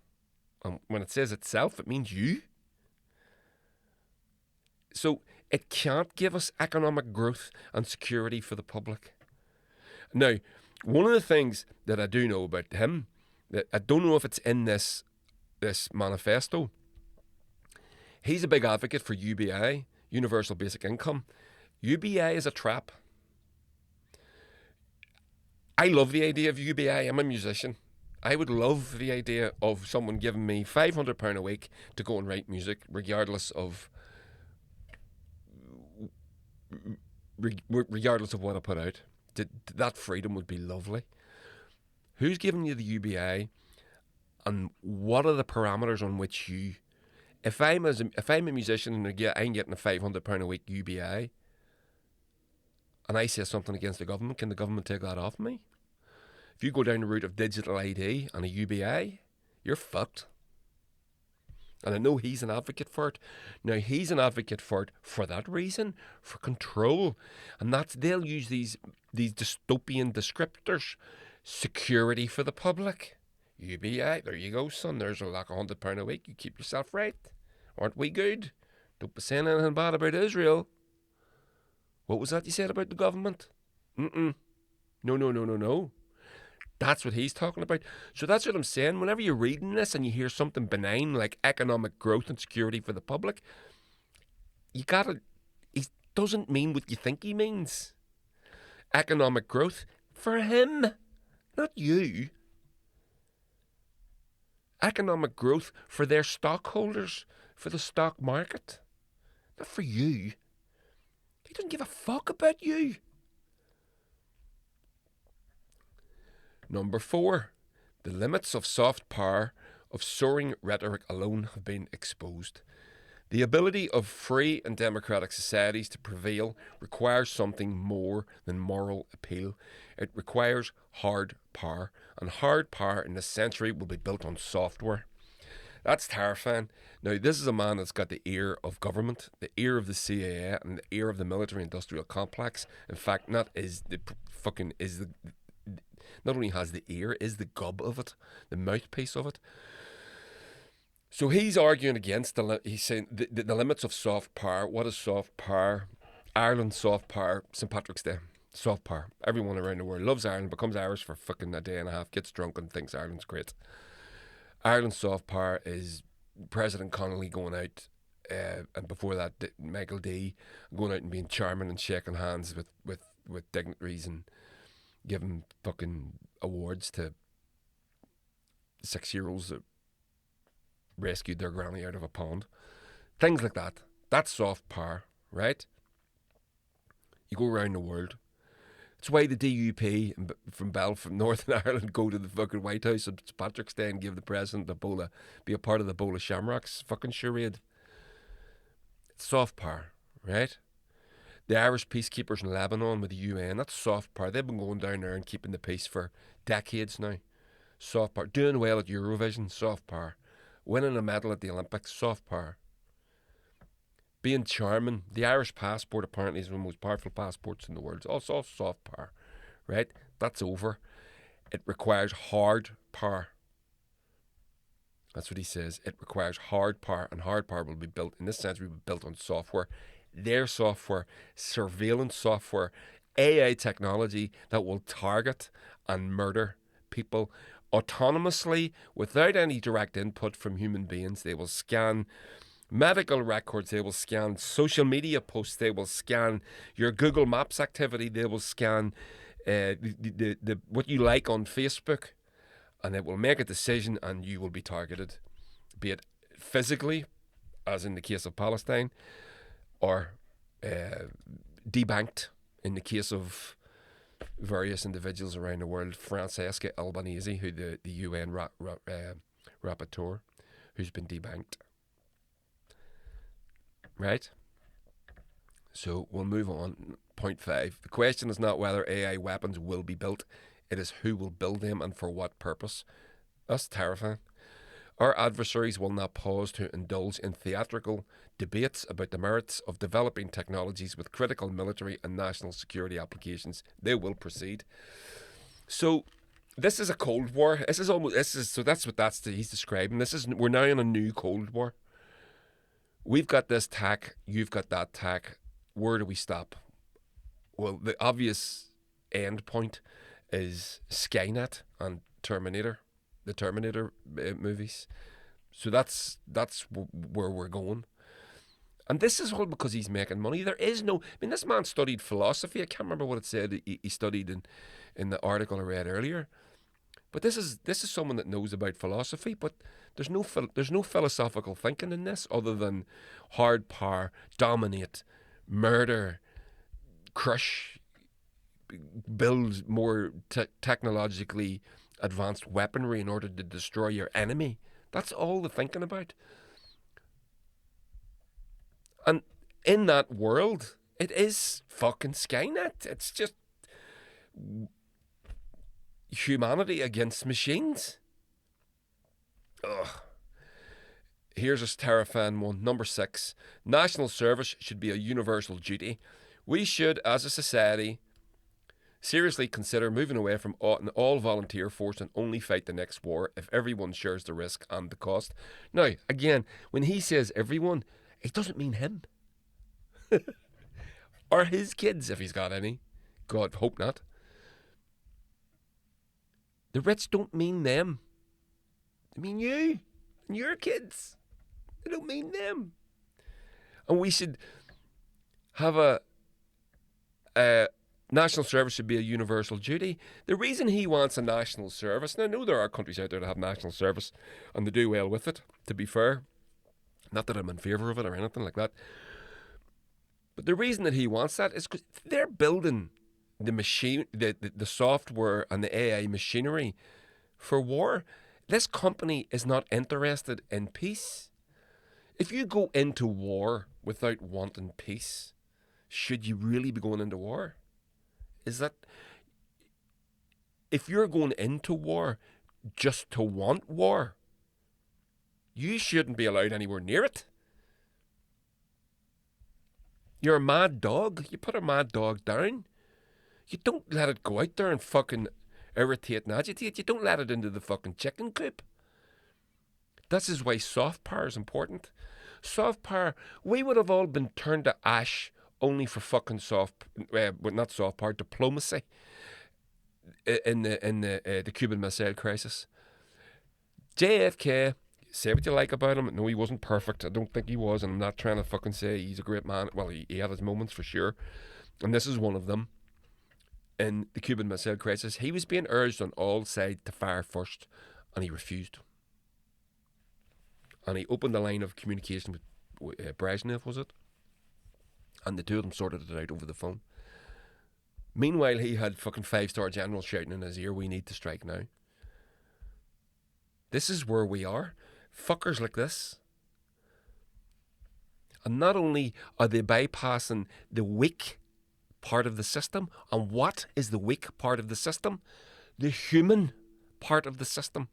A: And when it says itself, it means you. So it can't give us economic growth and security for the public. Now, one of the things that I do know about him, that I don't know if it's in this manifesto, he's a big advocate for UBI, Universal Basic Income. UBI is a trap. I love the idea of UBI. I'm a musician. I would love the idea of someone giving me £500 a week to go and write music, regardless of what I put out. That freedom would be lovely. Who's giving you the UBI, and what are the parameters on which you? If I'm a musician and I'm getting a £500 a week UBI, and I say something against the government, can the government take that off me? If you go down the route of digital ID and a UBI, you're fucked. And I know he's an advocate for it. Now, he's an advocate for it for that reason, for control. And they'll use these dystopian descriptors. Security for the public. UBI, there you go, son. There's like £100 a week. You keep yourself right. Aren't we good? Don't be saying anything bad about Israel. What was that you said about the government? No. That's what he's talking about. So that's what I'm saying. Whenever you're reading this and you hear something benign like economic growth and security for the public, he doesn't mean what you think he means. Economic growth for him, not you. Economic growth for their stockholders, for the stock market, not for you. He doesn't give a fuck about you. Number 4, the limits of soft power, of soaring rhetoric alone have been exposed. The ability of free and democratic societies to prevail requires something more than moral appeal. It requires hard power, and hard power in this century will be built on software. That's terrifying. Now, this is a man that's got the ear of government, the ear of the CIA, and the ear of the military-industrial complex. In fact, not only has the ear, is the gob of it, the mouthpiece of it. So he's arguing against he's saying the limits of soft power. What is soft power? Ireland soft power, St. Patrick's Day, soft power. Everyone around the world loves Ireland, becomes Irish for fucking a day and a half, gets drunk and thinks Ireland's great. Ireland's soft power is President Connolly going out, and before that Michael D going out and being charming and shaking hands with dignitaries and giving fucking awards to 6-year-olds that rescued their granny out of a pond. Things like that. That's soft power, right? You go around the world. It's why the DUP from Northern Ireland go to the fucking White House on St. Patrick's Day and give the president be a part of the bowl of shamrocks. Fucking charade. It's soft power, right? The Irish peacekeepers in Lebanon with the UN, that's soft power. They've been going down there and keeping the peace for decades now. Soft power. Doing well at Eurovision, soft power. Winning a medal at the Olympics, soft power. Being charming. The Irish passport apparently is one of the most powerful passports in the world. It's also soft power, right? That's over. It requires hard power. That's what he says. It requires hard power, and hard power will be built, in this century, will be built on software. Their software, surveillance software, AI technology that will target and murder people autonomously without any direct input from human beings. They will scan medical records, they will scan social media posts, they will scan your Google Maps activity, they will scan what you like on Facebook, and it will make a decision and you will be targeted, be it physically, as in the case of Palestine, or debanked in the case of various individuals around the world. Francesca Albanese, who the UN rapporteur, who's been debanked. Right? So we'll move on. Point 5. The question is not whether AI weapons will be built. It is who will build them and for what purpose. That's terrifying. Our adversaries will not pause to indulge in theatrical debates about the merits of developing technologies with critical military and national security applications. They will proceed. So this is a Cold War. He's describing. We're now in a new Cold War. we've got this tech, you've got that tech. Where do we stop? Well, the obvious end point is Skynet and Terminator, the Terminator movies. So that's where we're going. And this is all because he's making money. There is no... I mean, this man studied philosophy. I can't remember what it said he studied in the article I read earlier. But this is someone that knows about philosophy, but there's no philosophical thinking in this other than hard power, dominate, murder, crush, build more technologically advanced weaponry in order to destroy your enemy. That's all the thinking about. And in that world, it is fucking Skynet. It's just humanity against machines. Ugh. Here's a terrifying one. Number 6. National service should be a universal duty. We should, as a society, seriously consider moving away from an all-volunteer force and only fight the next war if everyone shares the risk and the cost. Now, again, when he says everyone, it doesn't mean him. Or his kids, if he's got any. God, hope not. The rich don't mean them. They mean you and your kids. They don't mean them. And we should have a national service should be a universal duty. The reason he wants a national service, and I know there are countries out there that have national service and they do well with it, to be fair. Not that I'm in favour of it or anything like that. But the reason that he wants that is because they're building the machine, the software and the AI machinery for war. This company is not interested in peace. If you go into war without wanting peace, should you really be going into war? Is that... If you're going into war just to want war, you shouldn't be allowed anywhere near it. You're a mad dog. You put a mad dog down. You don't let it go out there and fucking irritate and agitate. You don't let it into the fucking chicken coop. This is why soft power is important. Soft power, we would have all been turned to ash only for fucking not soft power, diplomacy in the Cuban Missile Crisis. JFK, say what you like about him. No, he wasn't perfect. I don't think he was, and I'm not trying to fucking say he's a great man. Well, he had his moments for sure, and this is one of them. In the Cuban Missile Crisis, he was being urged on all sides to fire first, and he refused. And he opened the line of communication with Brezhnev, was it? And the two of them sorted it out over the phone. Meanwhile, he had fucking 5-star generals shouting in his ear, "We need to strike now." This is where we are. Fuckers like this. And not only are they bypassing the weak part of the system, and what is the weak part of the system? The human part of the system.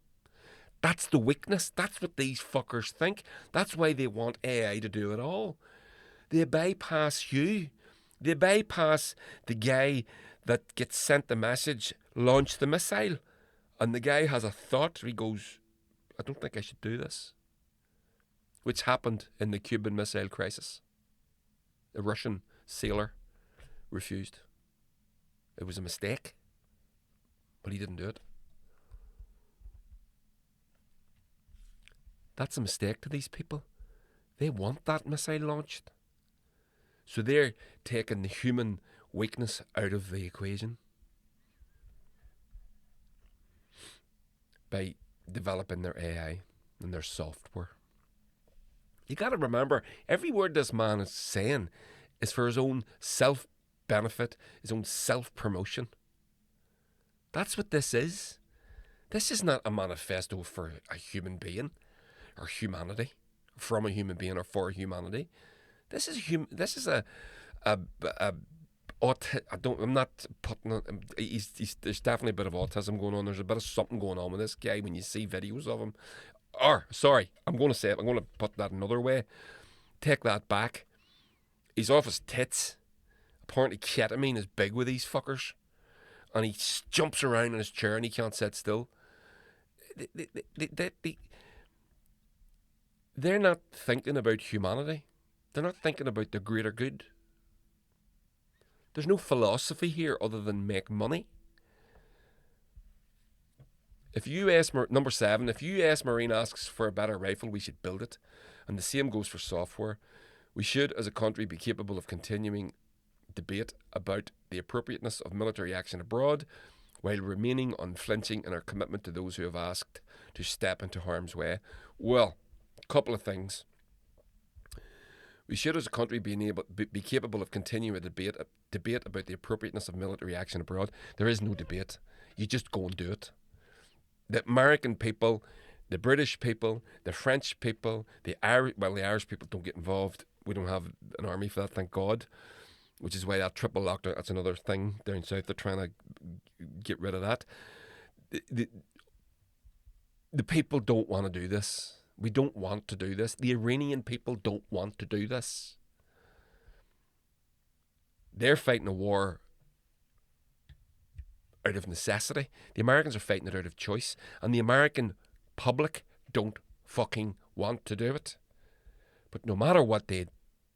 A: That's the weakness. That's what these fuckers think. That's why they want AI to do it all. They bypass you. They bypass the guy that gets sent the message, launch the missile. And the guy has a thought. He goes, I don't think I should do this. Which happened in the Cuban Missile Crisis. The Russian sailor refused. It was a mistake. But he didn't do it. That's a mistake to these people. They want that missile launched. So they're taking the human weakness out of the equation by developing their AI and their software. You got to remember, every word this man is saying is for his own self-benefit, his own self-promotion. That's what this is. This is not a manifesto for a human being or humanity, from a human being or for humanity. This is I'm not putting. There's definitely a bit of autism going on. There's a bit of something going on with this guy when you see videos of him. Or sorry, I'm going to say it. I'm going to put that another way. Take that back. He's off his tits. Apparently, ketamine is big with these fuckers, and he jumps around in his chair and he can't sit still. they're not thinking about humanity. They're not thinking about the greater good. There's no philosophy here other than make money. If you ask, number 7, if US Marine asks for a better rifle, we should build it. And the same goes for software. We should, as a country, be capable of continuing debate about the appropriateness of military action abroad while remaining unflinching in our commitment to those who have asked to step into harm's way. Well, a couple of things. We should, as a country, be capable of continuing a debate about the appropriateness of military action abroad. There is no debate. You just go and do it. The American people, the British people, the French people, the Irish people don't get involved. We don't have an army for that, thank God. Which is why that triple lockdown, that's another thing down south. They're trying to get rid of that. The people don't want to do this. We don't want to do this. The Iranian people don't want to do this. They're fighting a war out of necessity. The Americans are fighting it out of choice. And the American public don't fucking want to do it. But no matter what they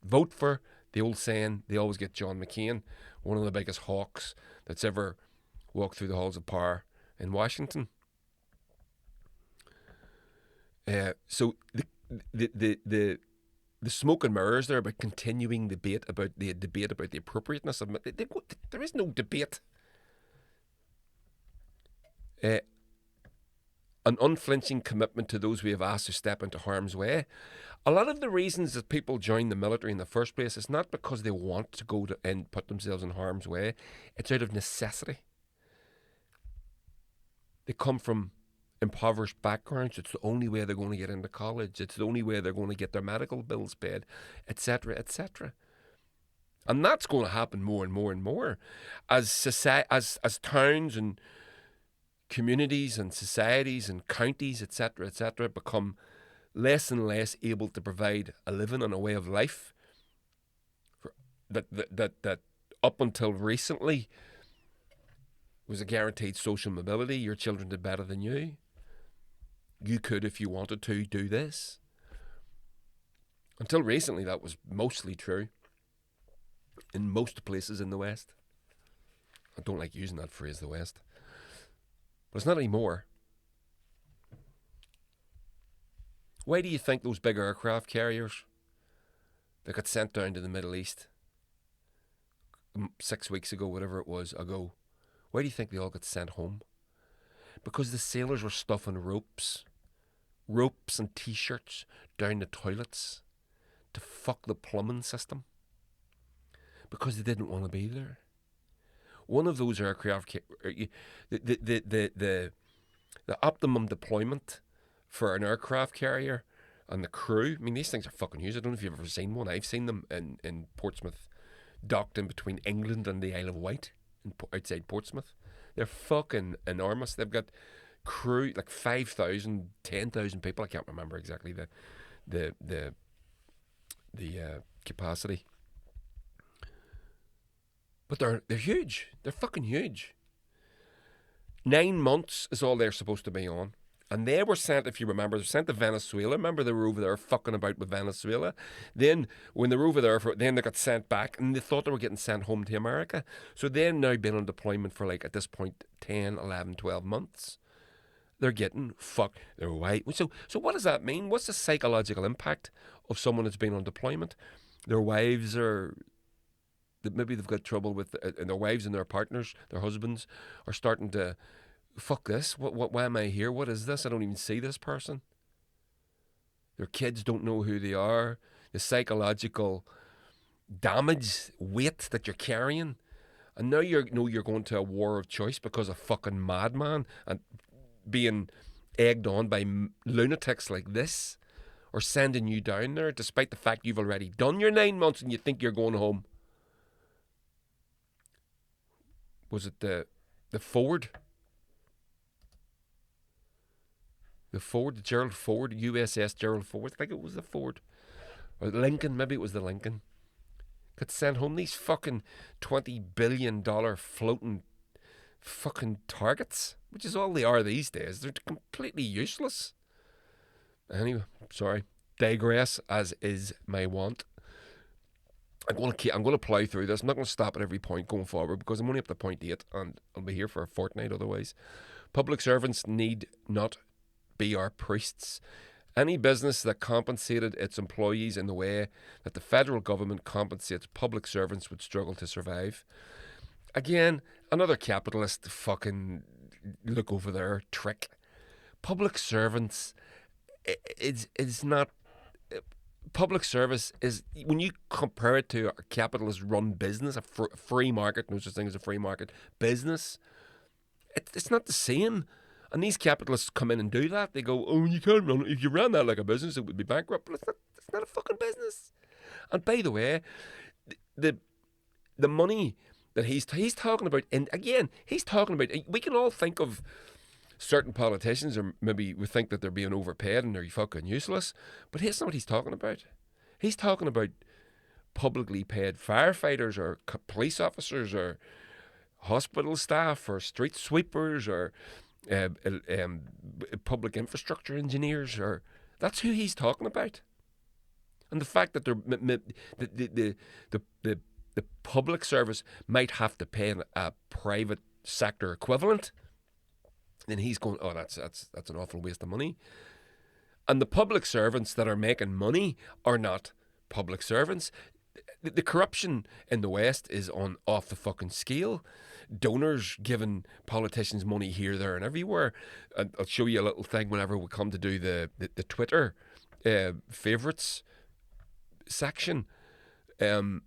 A: vote for, the old saying, they always get John McCain, one of the biggest hawks that's ever walked through the halls of power in Washington. So the smoke and mirrors there about continuing debate about the appropriateness of it. There is no debate. An unflinching commitment to those we have asked to step into harm's way. A lot of the reasons that people join the military in the first place is not because they want to go to and put themselves in harm's way. It's out of necessity. They come from impoverished backgrounds. It's the only way they're going to get into college. It's the only way they're going to get their medical bills paid, etc., etc. And that's going to happen more and more and more as towns and communities and societies and counties, etc., become less and less able to provide a living and a way of life that up until recently was a guaranteed social mobility. Your children did better than you. You could, if you wanted to, do this. Until recently, that was mostly true in most places in the West. I don't like using that phrase, the West. But it's not anymore. Why do you think those big aircraft carriers that got sent down to the Middle East 6 weeks ago, whatever it was, why do you think they all got sent home? Because the sailors were stuffing ropes and T-shirts down the toilets to fuck the plumbing system. Because they didn't want to be there. One of those aircraft, the optimum deployment for an aircraft carrier and the crew, I mean, these things are fucking huge. I don't know if you've ever seen one. I've seen them in Portsmouth, docked in between England and the Isle of Wight, outside Portsmouth. They're fucking enormous. They've got crew, like 5,000, 10,000 people. I can't remember exactly the capacity. But they're huge. They're fucking huge. 9 months is all they're supposed to be on. And they were sent, if you remember, they were sent to Venezuela. Remember, they were over there fucking about with Venezuela. Then, when they were over there, then they got sent back, and they thought they were getting sent home to America. So they've now been on deployment for, like, at this point, 10, 11, 12 months. They're getting fucked. They're white. So what does that mean? What's the psychological impact of someone that's been on deployment? Their wives are... Maybe they've got trouble with... and their wives and their partners, their husbands, are starting to... Fuck this. Why am I here? What is this? I don't even see this person. Their kids don't know who they are. The psychological damage, weight that you're carrying. And now you're going to a war of choice because of fucking madman and being egged on by lunatics like this, or sending you down there despite the fact you've already done your 9 months and you think you're going home. Was it the Ford? The Gerald Ford, USS Gerald Ford. I think it was the Ford. Or Lincoln, maybe it was the Lincoln. Got sent home. These fucking $20 billion floating fucking targets, which is all they are these days. They're completely useless. Anyway, sorry. digress, as is my want. I'm going to plough through this. I'm not going to stop at every point going forward because I'm only up to point 8 and I'll be here for a fortnight otherwise. Public servants need not be our priests. Any business that compensated its employees in the way that the federal government compensates public servants would struggle to survive. Again, another capitalist fucking look over there trick. Public servants is not. Public service is, when you compare it to a capitalist run business, a free market, no such thing as a free market business, it's not the same. And these capitalists come in and do that. They go, oh, you can't run it. If you ran that like a business, it would be bankrupt. But it's not a fucking business. And by the way, the money that he's talking about, and again, he's talking about, we can all think of certain politicians, or maybe we think that they're being overpaid and they're fucking useless, but that's not what he's talking about. He's talking about publicly paid firefighters or police officers or hospital staff or street sweepers or public infrastructure engineers, or that's who he's talking about. And the fact that the public service might have to pay a private sector equivalent, then he's going, oh, that's an awful waste of money. And the public servants that are making money are not public servants. The corruption in the West is off the fucking scale. Donors giving politicians money here, there, and everywhere. And I'll show you a little thing whenever we come to do the Twitter favourites section. The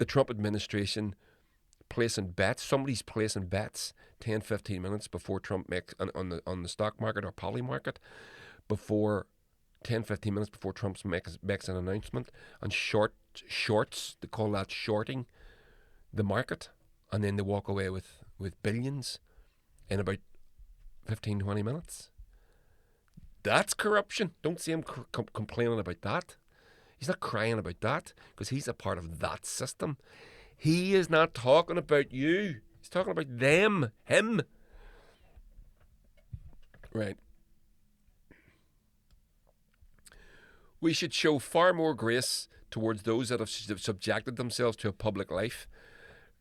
A: Trump administration placing bets. Somebody's placing bets 10, 15 minutes before Trump makes on the stock market or poly market, before 10, 15 minutes before Trump makes an announcement, and shorts, they call that shorting the market, and then they walk away with billions in about 15, 20 minutes. That's corruption. Don't see him complaining about that. He's not crying about that because he's a part of that system. He is not talking about you. He's talking about them, him. Right. We should show far more grace towards those that have subjected themselves to a public life.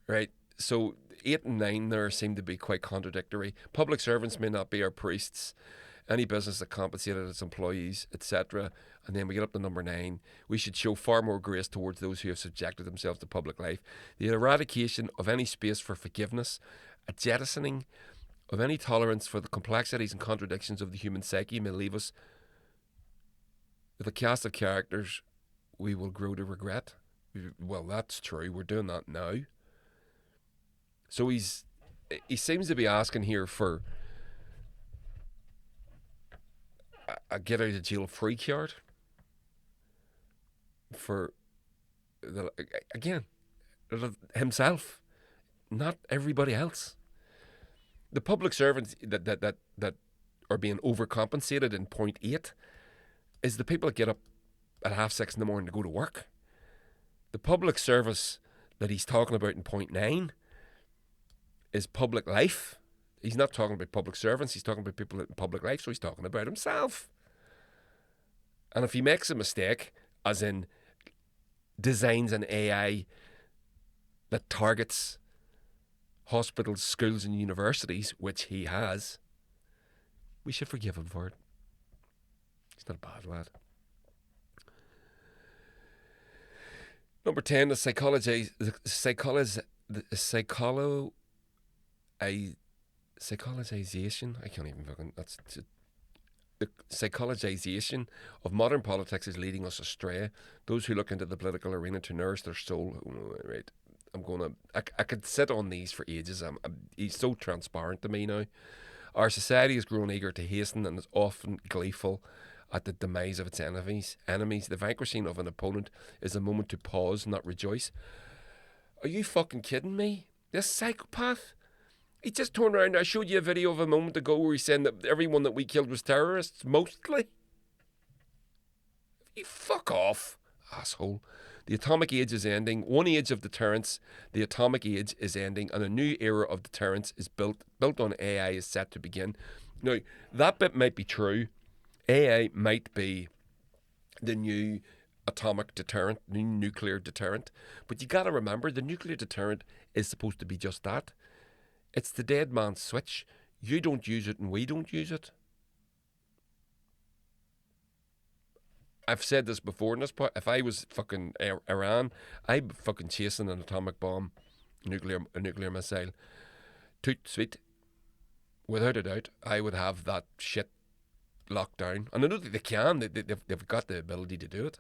A: Right. So 8 and 9 there seem to be quite contradictory. Public servants may not be our priests. Any business that compensated its employees, etc. And then we get up to number 9. We should show far more grace towards those who have subjected themselves to public life. The eradication of any space for forgiveness, a jettisoning of any tolerance for the complexities and contradictions of the human psyche may leave us with a cast of characters we will grow to regret. Well, that's true. We're doing that now. So he seems to be asking here for a get out of jail free card for himself, not everybody else. The public servants that are being overcompensated in point 8 is the people that get up at 6:30 in the morning to go to work. The public service that he's talking about in point 9 is public life. He's not talking about public servants. He's talking about people in public life, so he's talking about himself. And if he makes a mistake, as in designs an AI that targets hospitals, schools and universities, which he has, we should forgive him for it. He's not a bad lad. Number 10, the psychologization the psychologization of modern politics is leading us astray. Those who look into the political arena to nourish their soul. Right, I could sit on these for ages. He's so transparent to me now. Our society has grown eager to hasten and is often gleeful at the demise of its enemies. The vanquishing of an opponent is a moment to pause, not rejoice. Are you fucking kidding me? This psychopath? He just turned around. I showed you a video of a moment ago where he's saying that everyone that we killed was terrorists, mostly. You fuck off, asshole. The atomic age is ending. One age of deterrence, the atomic age, is ending, and a new era of deterrence is built on AI is set to begin. Now, that bit might be true. AI might be the new atomic deterrent, new nuclear deterrent. But you got to remember, the nuclear deterrent is supposed to be just that. It's the dead man's switch. You don't use it and we don't use it. I've said this before in this part. If I was fucking Iran, I'd be fucking chasing an atomic bomb, a nuclear missile. Toot sweet. Without a doubt, I would have that shit locked down. And I know that they can. They've got the ability to do it.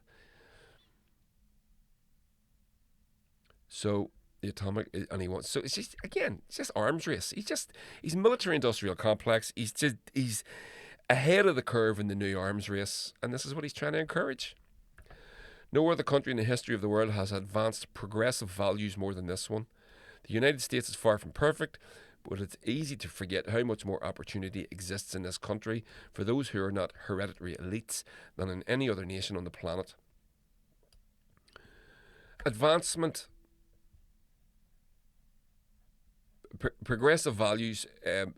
A: So the atomic, and he wants. So it's just, again, it's just arms race. He's military-industrial complex. He's ahead of the curve in the new arms race, and this is what he's trying to encourage. No other country in the history of the world has advanced progressive values more than this one. The United States is far from perfect, but it's easy to forget how much more opportunity exists in this country for those who are not hereditary elites than in any other nation on the planet. Advancement, progressive values.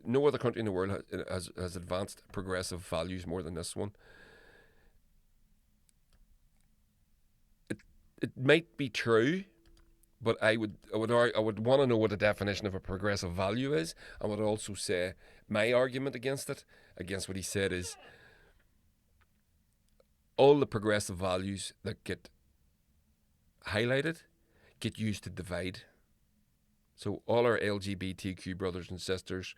A: No other country in the world has advanced progressive values more than this one. It might be true, but I would want to know what the definition of a progressive value is. I would also say my argument against it, against what he said, is all the progressive values that get highlighted get used to divide. So all our LGBTQ brothers and sisters,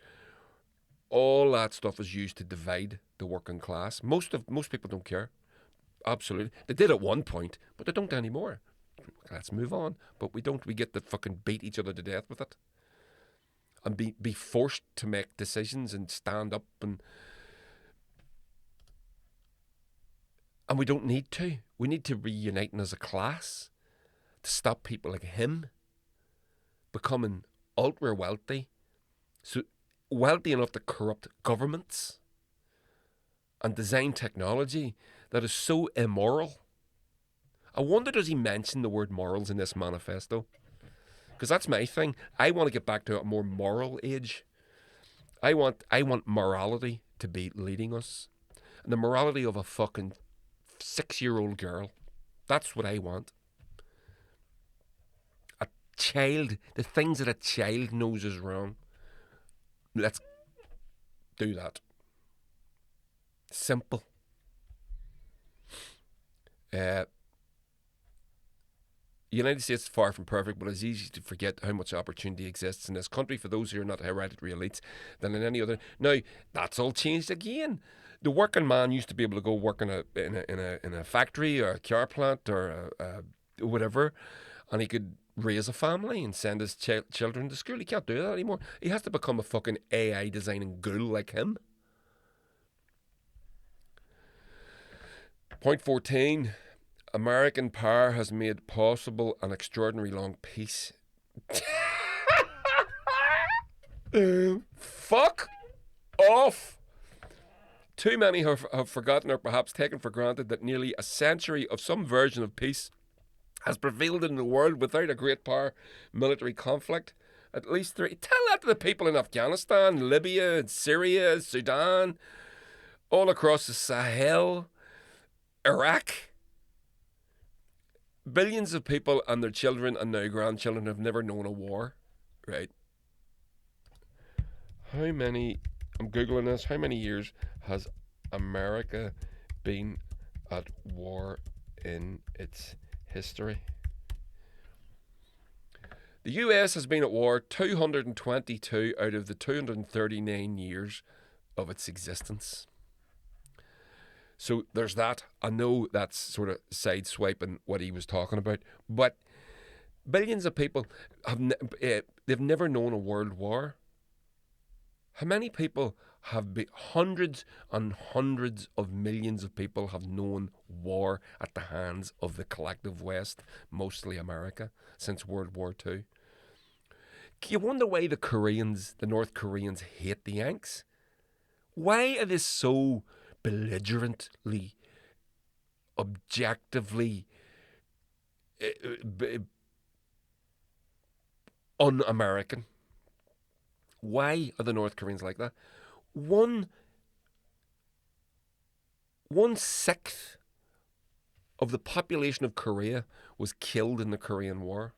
A: all that stuff is used to divide the working class. Most people don't care. Absolutely. They did at one point, but they don't anymore. Let's move on. But we don't. We get to fucking beat each other to death with it. And be forced to make decisions and stand up and we don't need to. We need to reunite as a class to stop people like him becoming ultra wealthy, so wealthy enough to corrupt governments and design technology that is so immoral. I wonder, does he mention the word morals in this manifesto? Because that's my thing. I want to get back to a more moral age. I want morality to be leading us. And the morality of a fucking 6-year-old girl. That's what I want. A child, the things that a child knows is wrong. Let's do that. Simple. The United States is far from perfect, but it's easy to forget how much opportunity exists in this country for those who are not hereditary elites than in any other. Now, that's all changed again. The working man used to be able to go work in a factory or a car plant or whatever, and he could raise a family and send his children to school. He can't do that anymore. He has to become a fucking AI designing ghoul like him. Point 14. American power has made possible an extraordinary long peace. Fuck off! Too many have forgotten or perhaps taken for granted that nearly a century of some version of peace has prevailed in the world without a great power military conflict. At least 3. Tell that to the people in Afghanistan, Libya, Syria, Sudan, all across the Sahel, Iraq. Billions of people and their children and now grandchildren have never known a war, right? How many, I'm Googling this, how many years has America been at war in its history? The US has been at war 222 out of the 239 years of its existence. So there's that. I know that's sort of sideswiping what he was talking about, but billions of people have they've never known a world war. How many people have been? Hundreds and hundreds of millions of people have known war at the hands of the collective West, mostly America, since World War II. You wonder why the North Koreans hate the Yanks? Why are they so belligerently, objectively un-American? Why are the North Koreans like that? One 1/6 of the population of Korea was killed in the Korean War.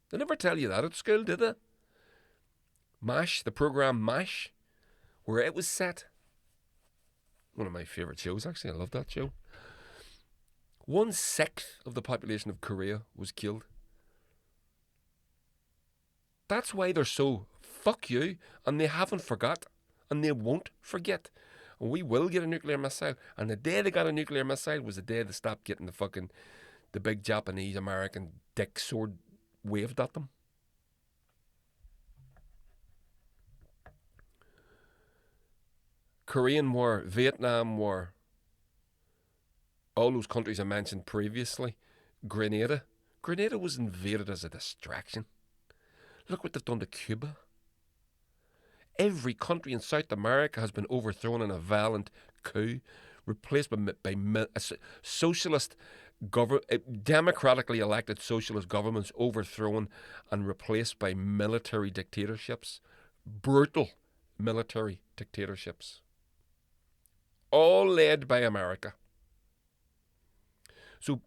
A: They never tell you that at school, did they? MASH, the program MASH, where it was set. One of my favourite shows, actually. I love that show. 1/6 of the population of Korea was killed. That's why they're so fuck you, and they haven't forgot, and they won't forget. And we will get a nuclear missile. And the day they got a nuclear missile was the day they stopped getting the big Japanese American dick sword waved at them. Korean War, Vietnam War, all those countries I mentioned previously. Grenada was invaded as a distraction. Look what they've done to Cuba. Every country in South America has been overthrown in a violent coup, replaced by socialist democratically elected socialist governments, overthrown and replaced by military dictatorships, brutal military dictatorships, all led by America. So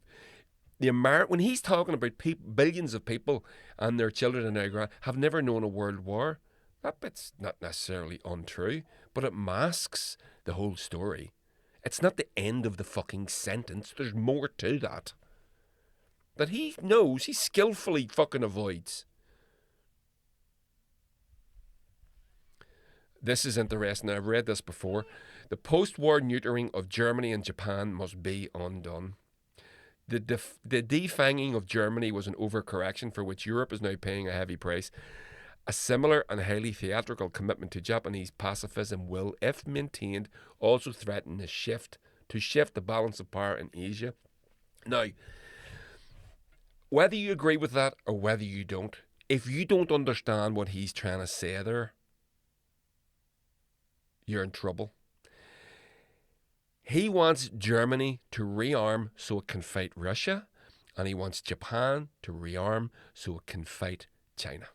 A: when he's talking about billions of people and their children and their grand have never known a world war, that bit's not necessarily untrue, but it masks the whole story. It's not the end of the fucking sentence. There's more to that. That he knows, he skillfully fucking avoids. This is interesting. I've read this before. The post-war neutering of Germany and Japan must be undone. The defanging of Germany was an overcorrection for which Europe is now paying a heavy price. A similar and highly theatrical commitment to Japanese pacifism will, if maintained, also threaten to shift the balance of power in Asia. Now, whether you agree with that or whether you don't, if you don't understand what he's trying to say there, you're in trouble. He wants Germany to rearm so it can fight Russia, and he wants Japan to rearm so it can fight China.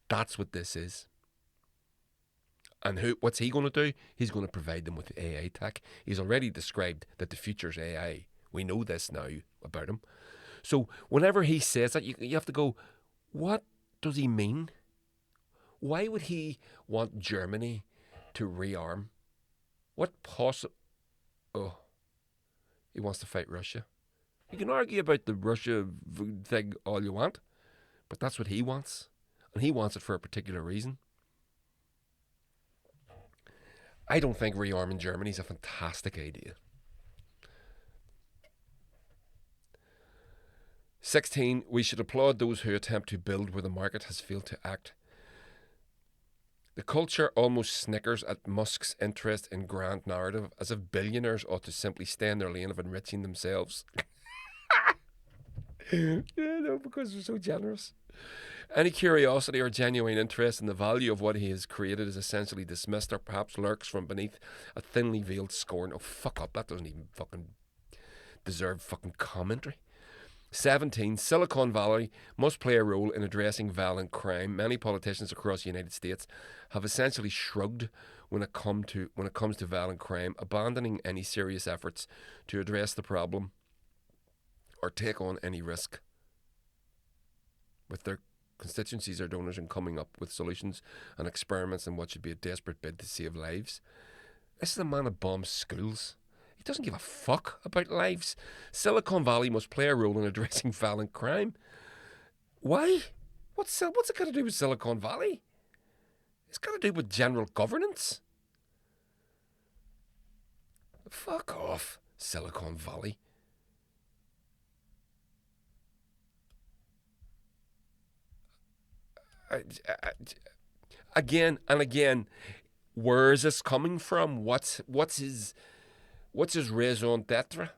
A: That's what this is. And what's he going to do? He's going to provide them with AI tech. He's already described that the future's AI. We know this now about him. So whenever he says that, you have to go, what does he mean? Why would he want Germany to rearm? What possible... Oh, he wants to fight Russia. You can argue about the Russia thing all you want, but that's what he wants. And he wants it for a particular reason. I don't think rearming Germany is a fantastic idea. 16. We should applaud those who attempt to build where the market has failed to act. The culture almost snickers at Musk's interest in grand narrative, as if billionaires ought to simply stay in their lane of enriching themselves. Yeah, no, because they're so generous. Any curiosity or genuine interest in the value of what he has created is essentially dismissed or perhaps lurks from beneath a thinly veiled scorn. Oh, fuck up, that doesn't even fucking deserve fucking commentary. 17. Silicon Valley must play a role in addressing violent crime. Many politicians across the United States have essentially shrugged when it comes to violent crime, abandoning any serious efforts to address the problem or take on any risk with their constituencies or donors in coming up with solutions and experiments in what should be a desperate bid to save lives. This is a man who bombs schools. He doesn't give a fuck about lives. Silicon Valley must play a role in addressing violent crime. Why? What's it got to do with Silicon Valley? It's got to do with general governance. Fuck off, Silicon Valley. Again and again, where is this coming from? What's his raison d'etre?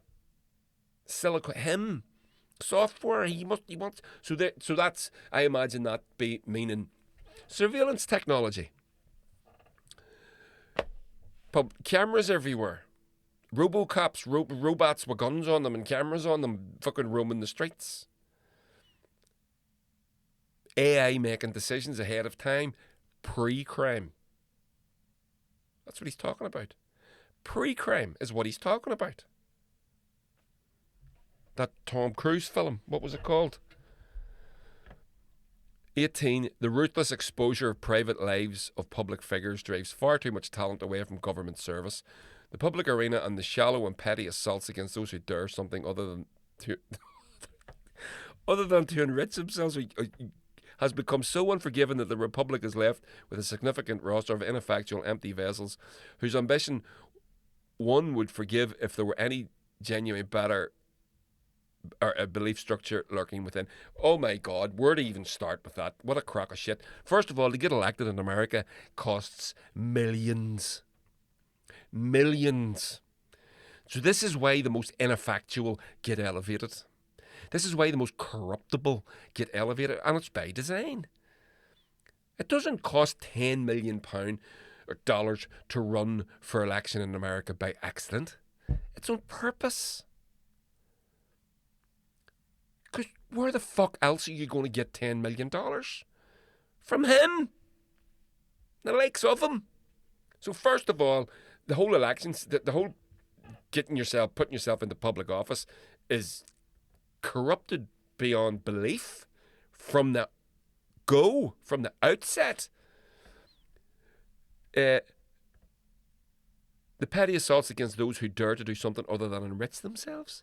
A: Him, software. He wants. So that's. I imagine that be meaning surveillance technology. Cameras everywhere. Robocops, robots with guns on them and cameras on them, fucking roaming the streets. AI making decisions ahead of time, pre-crime. That's what he's talking about. Pre-crime is what he's talking about. That Tom Cruise film, what was it called? 18. The ruthless exposure of private lives of public figures drives far too much talent away from government service. The public arena and the shallow and petty assaults against those who dare something other than to enrich themselves has become so unforgiving that the Republic is left with a significant roster of ineffectual, empty vessels whose ambition one would forgive if there were any genuine better or a belief structure lurking within. Oh my God, where to even start with that? What a crock of shit. First of all, to get elected in America costs millions. Millions. So this is why the most ineffectual get elevated. This is why the most corruptible get elevated, and it's by design. It doesn't cost £10 million or dollars to run for election in America by accident. It's on purpose. Because where the fuck else are you going to get $10 million? From him. The likes of him. So first of all, the whole elections, the whole putting yourself into public office is corrupted beyond belief from the outset. The petty assaults against those who dare to do something other than enrich themselves.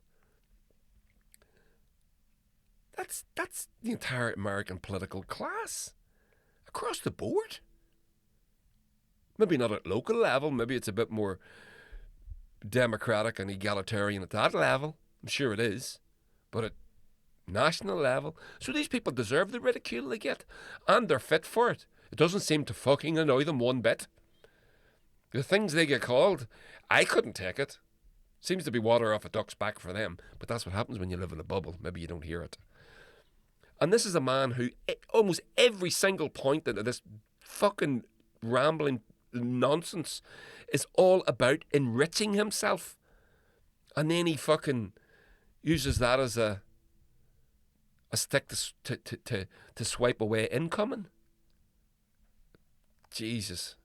A: That's the entire American political class across the board. Maybe not at local level. Maybe it's a bit more democratic and egalitarian at that level. I'm sure it is. But at national level. So these people deserve the ridicule they get. And they're fit for it. It doesn't seem to fucking annoy them one bit. The things they get called, I couldn't take it. Seems to be water off a duck's back for them. But that's what happens when you live in a bubble. Maybe you don't hear it. And this is a man who almost every single point into this fucking rambling nonsense is all about enriching himself. And then he fucking uses that as a stick to swipe away incoming. Jesus.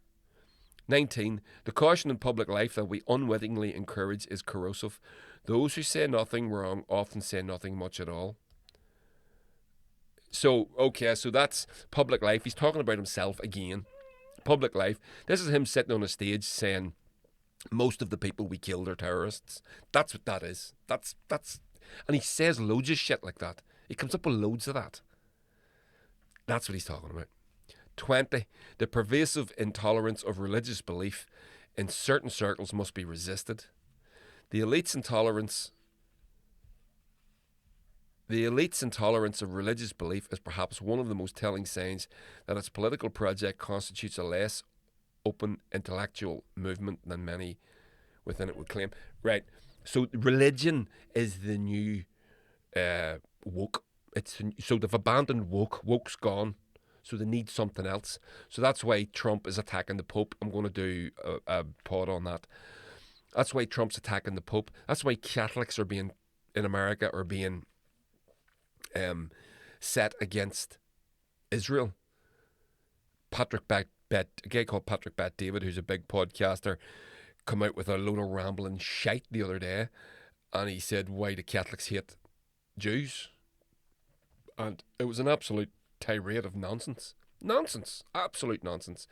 A: 19. The caution in public life that we unwittingly encourage is corrosive. Those who say nothing wrong often say nothing much at all. So that's public life. He's talking about himself again. Public life. This is him sitting on a stage saying most of the people we killed are terrorists. That's what that is. That's and he says loads of shit like that. He comes up with loads of that. That's what he's talking about. 20. The pervasive intolerance of religious belief in certain circles must be resisted. The elite's intolerance of religious belief is perhaps one of the most telling signs that its political project constitutes a less open intellectual movement than many within it would claim. Right. So religion is the new woke. So they've abandoned woke. Woke's gone. So they need something else. So that's why Trump is attacking the Pope. I'm going to do a pod on that. That's why Trump's attacking the Pope. That's why Catholics in America are being set against Israel. A guy called Patrick Bet-David, who's a big podcaster, come out with a load of rambling shite the other day, and he said, why do Catholics hate Jews? And it was an absolute tirade of nonsense. Nonsense. Absolute nonsense.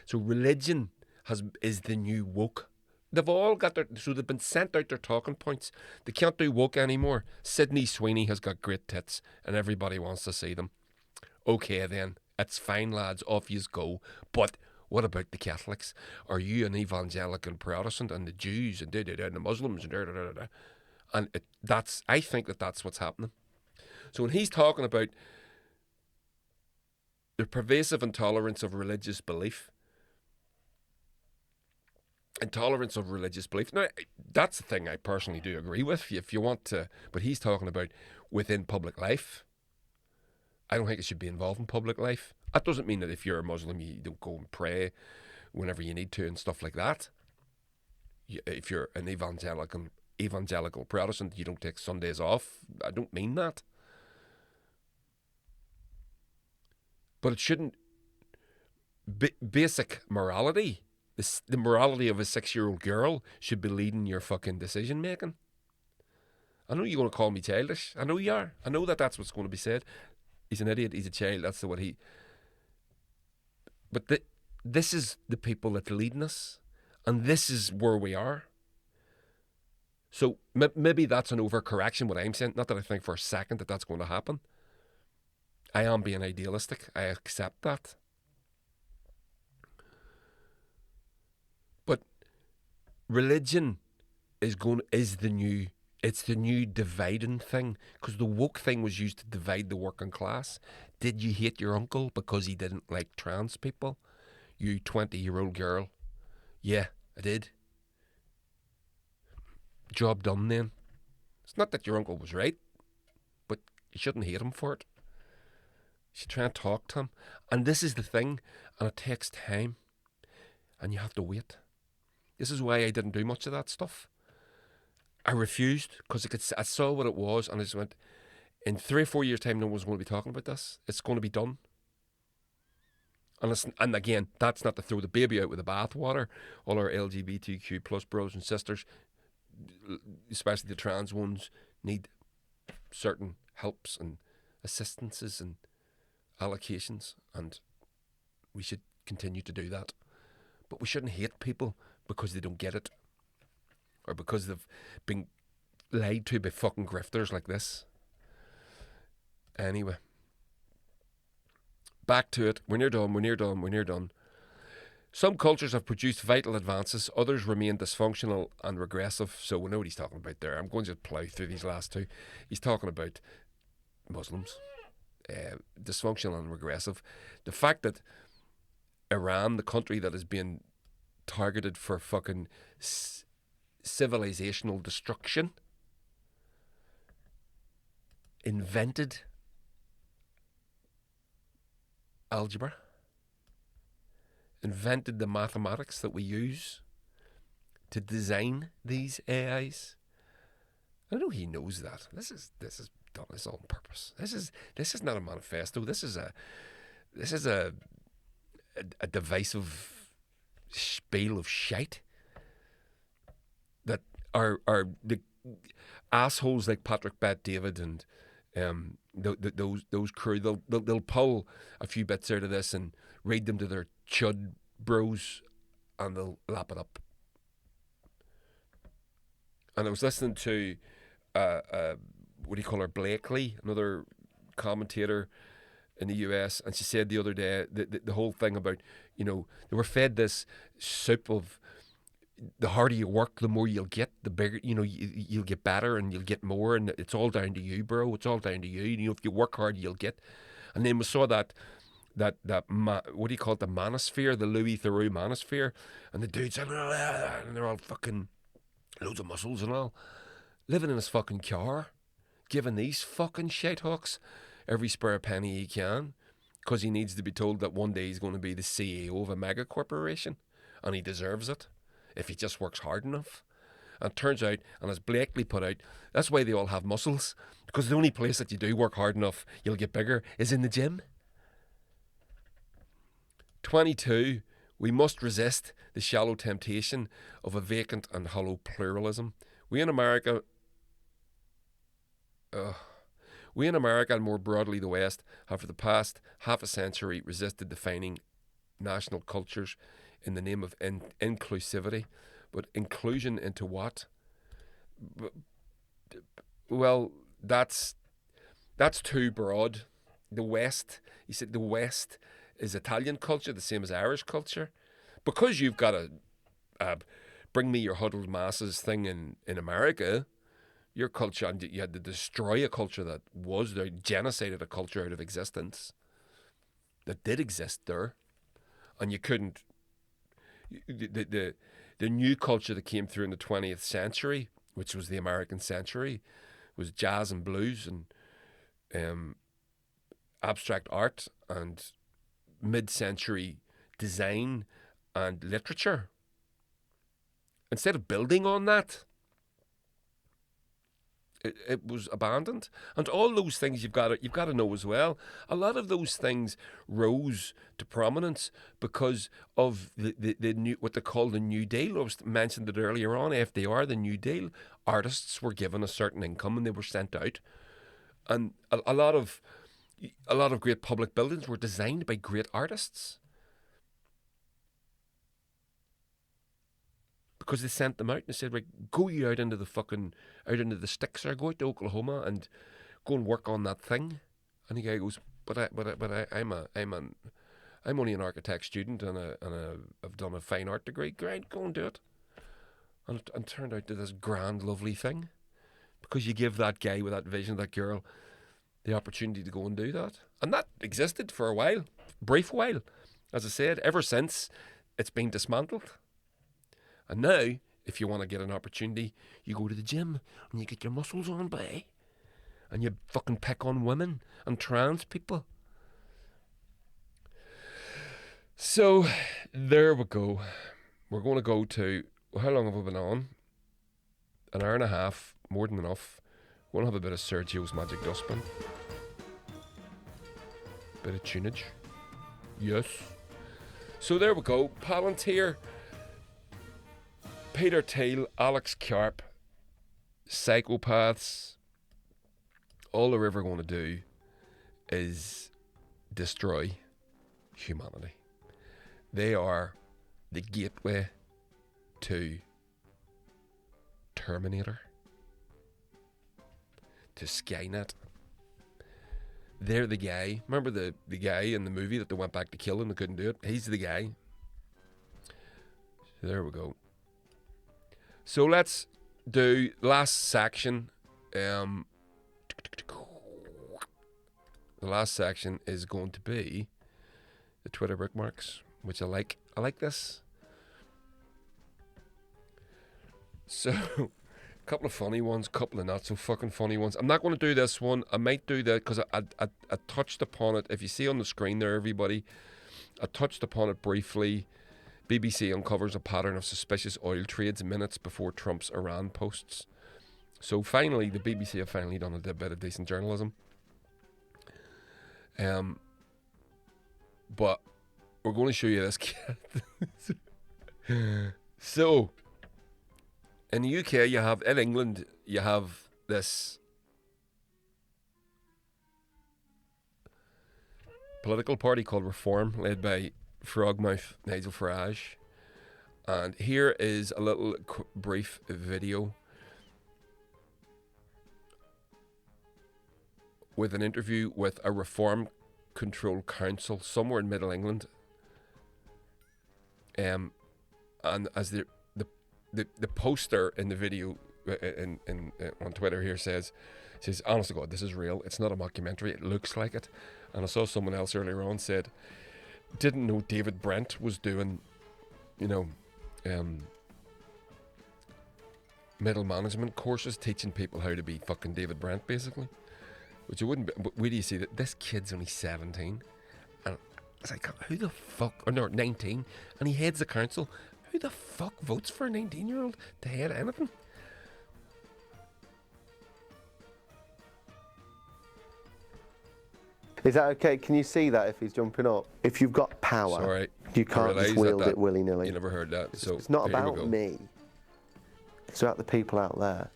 A: So religion is the new woke. They've all got they've been sent out their talking points. They can't do woke anymore. Sydney Sweeney has got great tits and everybody wants to see them. Okay then, it's fine lads, off yous go. But what about the Catholics? Are you an evangelical Protestant and the Jews and the Muslims and And I think that's what's happening. So when he's talking about the pervasive intolerance of religious belief, now that's the thing I personally do agree with, if you want to, but he's talking about within public life. I don't think it should be involved in public life. That doesn't mean that if you're a Muslim you don't go and pray whenever you need to and stuff like that. If you're an evangelical Protestant, you don't take Sundays off. I don't mean that. But it shouldn't. Basic morality, the morality of a 6-year-old girl should be leading your fucking decision making. I know you're going to call me childish. I know you are. I know that's what's going to be said. He's an idiot. He's a child. That's what he. But this is the people that are leading us, and this is where we are. So maybe that's an overcorrection. What I'm saying, not that I think for a second that that's going to happen. I am being idealistic. I accept that. But religion is the new. It's the new dividing thing, because the woke thing was used to divide the working class. Did you hate your uncle because he didn't like trans people? You 20-year-old girl. Yeah, I did. Job done then. It's not that your uncle was right, but you shouldn't hate him for it. You should try and talk to him. And this is the thing, and it takes time, and you have to wait. This is why I didn't do much of that stuff. I refused, because I saw what it was, and I just went, in 3 or 4 years' time, no one's going to be talking about this. It's going to be done. And again, that's not to throw the baby out with the bathwater. All our LGBTQ plus bros and sisters, especially the trans ones, need certain helps and assistances and allocations, and we should continue to do that. But we shouldn't hate people because they don't get it, or because they've been lied to by fucking grifters like this. Anyway, back to it. We're near done. Some cultures have produced vital advances, others remain dysfunctional and regressive. So we know what he's talking about there. I'm going to plough through these last two. He's talking about Muslims, dysfunctional and regressive. The fact that Iran, the country that is being targeted for fucking civilizational destruction, invented algebra, invented the mathematics that we use to design these AIs. I know he knows that. This is done this on purpose. This is not a manifesto. This is a divisive spiel of shite that are the assholes like Patrick Bet-David and those crew. They'll pull a few bits out of this and read them to their chud bros, and they'll lap it up. And I was listening to what do you call her, Blakely, another commentator in the US, and she said the other day the whole thing about, they were fed this soup of the harder you work, the more you'll get, the bigger, you'll get better and you'll get more, and it's all down to you, bro. It's all down to you. If you work hard, you'll get. And then we saw that what do you call it, the manosphere, the Louis Theroux manosphere, and the dudes, and they're all fucking loads of muscles and all, living in his fucking car, giving these fucking shithawks every spare penny he can, because he needs to be told that one day he's going to be the CEO of a mega corporation, and he deserves it if he just works hard enough. And it turns out, and as Blakely put out, that's why they all have muscles, because the only place that you do work hard enough, you'll get bigger, is in the gym. 22, we must resist the shallow temptation of a vacant and hollow pluralism. We in America, and more broadly the West, have for the past half a century resisted defining national cultures in the name of inclusivity. But inclusion into what? Well, that's too broad. The West, he said, the West is Italian culture, the same as Irish culture. Because you've got a bring me your huddled masses thing in America, your culture, and you had to destroy a culture that was there, genocided a culture out of existence that did exist there, and you couldn't. The new culture that came through in the 20th century, which was the American century, was jazz and blues and abstract art and mid-century design and literature. Instead of building on that It was abandoned, and all those things you've got to know as well. A lot of those things rose to prominence because of the new, what they call the New Deal. I was mentioned it earlier on. FDR, the New Deal, artists were given a certain income and they were sent out, and a lot of great public buildings were designed by great artists. Because they sent them out and they said, right, go you out into the sticks, or go out to Oklahoma and go and work on that thing. And the guy goes, I'm only an architect student and I've done a fine art degree. Great, go and do it. And it turned out to this grand, lovely thing, because you give that guy with that vision, that girl, the opportunity to go and do that. And that existed for a while, brief while. As I said, ever since, it's been dismantled. And now, if you want to get an opportunity, you go to the gym and you get your muscles on, boy. And you fucking pick on women and trans people. So, there we go. We're going to go to, how long have we been on? An hour and a half, more than enough. We're going to have a bit of Sergio's Magic Dustbin. Bit of tunage. Yes. So there we go. Palantir. Peter Thiel, Alex Karp, psychopaths. All they're ever going to do is destroy humanity. They are the gateway to Terminator, to Skynet. They're the guy. Remember the guy in the movie that they went back to kill and they couldn't do it? He's the guy. So there we go. So let's do last section. The last section is going to be the Twitter bookmarks, which I like. I like this. So, a couple of funny ones, couple of not so fucking funny ones. I'm not going to do this one. I might do that because I touched upon it. If you see on the screen there, everybody, I touched upon it briefly. BBC uncovers a pattern of suspicious oil trades minutes before Trump's Iran posts. So finally, the BBC have finally done a bit of decent journalism. But we're going to show you this kid. So, in the UK, in England, you have this political party called Reform, led by Frogmouth Nigel Farage. And here is a little brief video with an interview with a Reform Control Council somewhere in Middle England. And as the poster in the video on Twitter here says, honest to God, this is real. It's not a mockumentary. It looks like it. And I saw someone else earlier on said, didn't know David Brent was doing, middle management courses teaching people how to be fucking David Brent, basically. Which you wouldn't be. But where do you see that? This kid's only 17. And it's like, who the fuck? Or no, 19. And he heads the council. Who the fuck votes for a 19-year-old to head anything?
D: Is that okay? Can you see that if he's jumping up? If you've got power,
A: Sorry,
D: you can't just wield it willy-nilly.
A: You never heard that. So
D: it's not about me. It's about the people out there.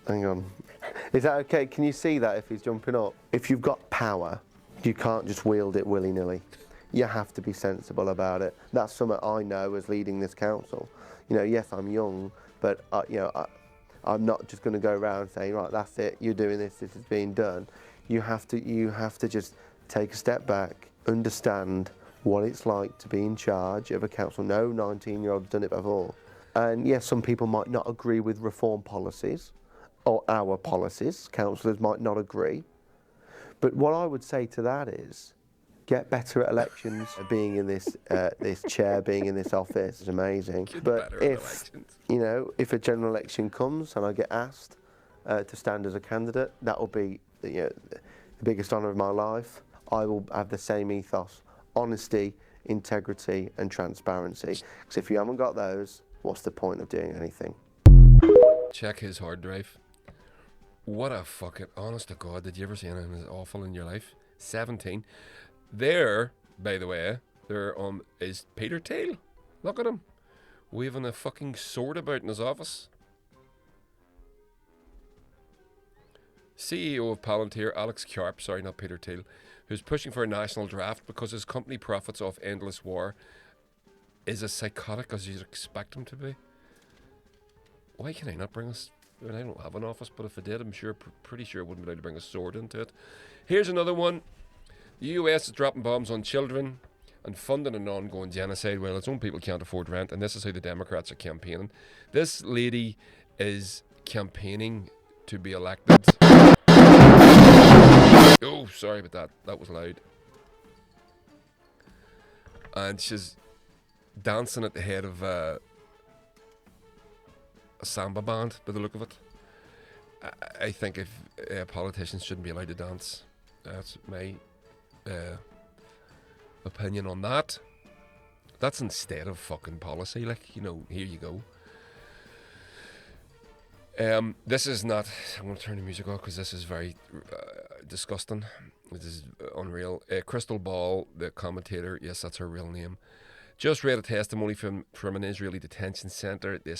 D: Hang on. Is that okay? Can you see that if he's jumping up? If you've got power, you can't just wield it willy-nilly. You have to be sensible about it. That's something I know as leading this council. Yes, I'm young, but I'm not just going to go around saying, right, that's it, you're doing this, this is being done. You have to just take a step back, understand what it's like to be in charge of a council. No 19-year-old's done it before. And yes, some people might not agree with reform policies or our policies. Councillors might not agree. But what I would say to that is, get better at elections. Being in this chair, being in this office is amazing. But if a general election comes and I get asked to stand as a candidate, that will be the biggest honour of my life. I will have the same ethos: honesty, integrity, and transparency. Because if you haven't got those, what's the point of doing anything?
A: Check his hard drive. What a fucking, honest to God, did you ever see anything as awful in your life? 17. There, by the way, there is Peter Thiel. Look at him. Waving a fucking sword about in his office. CEO of Palantir, Alex Karp, sorry, not Peter Thiel, who's pushing for a national draft because his company profits off endless war, is as psychotic as you'd expect him to be. Why can I not bring us... I mean, I don't have an office, but if I did, I'm sure, pretty sure I wouldn't be able to bring a sword into it. Here's another one. The US is dropping bombs on children and funding an ongoing genocide while its own people can't afford rent, and this is how the Democrats are campaigning. This lady is campaigning to be elected. Oh, sorry about that. That was loud. And she's dancing at the head of a samba band, by the look of it. I think if politicians shouldn't be allowed to dance. That's my opinion on that. That's instead of fucking policy. Like, you know, here you go. This is not... I'm going to turn the music off because this is very disgusting. This is unreal. Crystal Ball, the commentator, yes, that's her real name, just read a testimony from an Israeli detention centre. They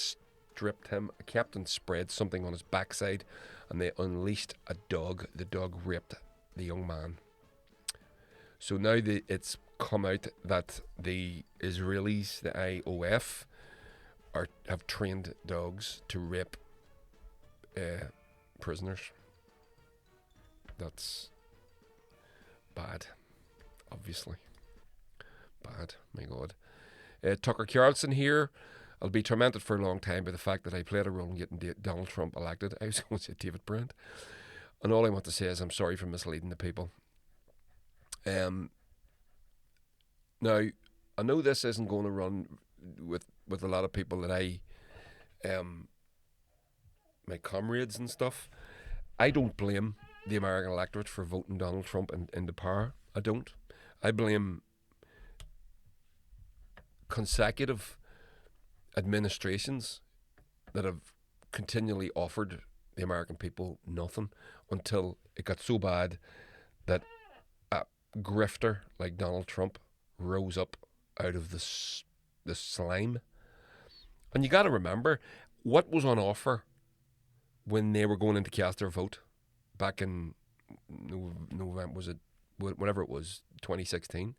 A: stripped him. A captain spread something on his backside and they unleashed a dog. The dog raped the young man. So now it's come out that the Israelis, the IOF, have trained dogs to rape prisoners. That's bad, obviously. Bad, my God. Tucker Carlson here. I'll be tormented for a long time by the fact that I played a role in getting Donald Trump elected. I was going to say David Brent. And all I want to say is I'm sorry for misleading the people. Now, I know this isn't going to run with a lot of people that my comrades and stuff. I don't blame the American electorate for voting Donald Trump into power. I don't. I blame consecutive administrations that have continually offered the American people nothing until it got so bad that a grifter like Donald Trump rose up out of the slime. And you got to remember what was on offer when they were going in to cast their vote back in November, was it, whatever it was, 2016?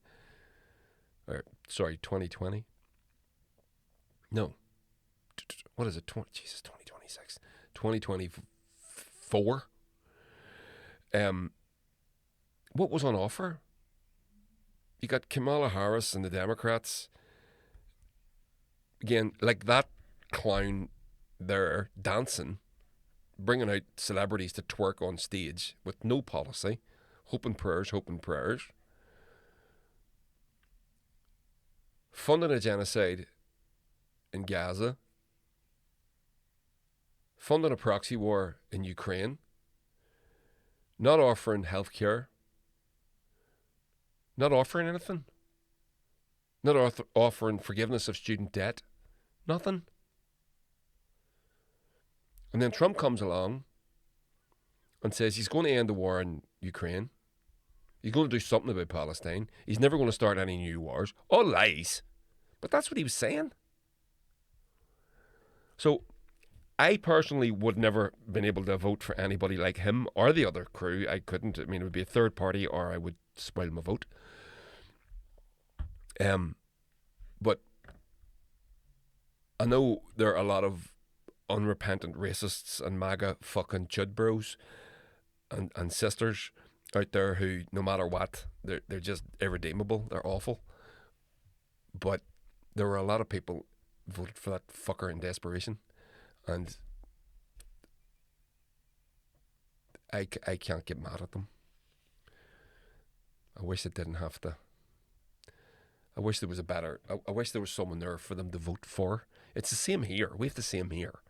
A: Or, sorry, 2020? No. What is it? 2026. 2024? What was on offer? You got Kamala Harris and the Democrats. Again, like that clown there dancing, bringing out celebrities to twerk on stage with no policy, hoping prayers. Funding a genocide in Gaza, funding a proxy war in Ukraine, not offering healthcare, not offering anything, not offering forgiveness of student debt, nothing. And then Trump comes along and says he's going to end the war in Ukraine. He's going to do something about Palestine. He's never going to start any new wars. All lies. But that's what he was saying. So I personally would never been able to vote for anybody like him or the other crew. I couldn't. I mean, it would be a third party or I would spoil my vote. But I know there are a lot of unrepentant racists and MAGA fucking chud bros and sisters out there who, no matter what, they're just irredeemable. They're awful. But there were a lot of people voted for that fucker in desperation, and I can't get mad at them. I wish it didn't have to. I wish there was a better... I wish there was someone there for them to vote for. It's the same here. We have the same here.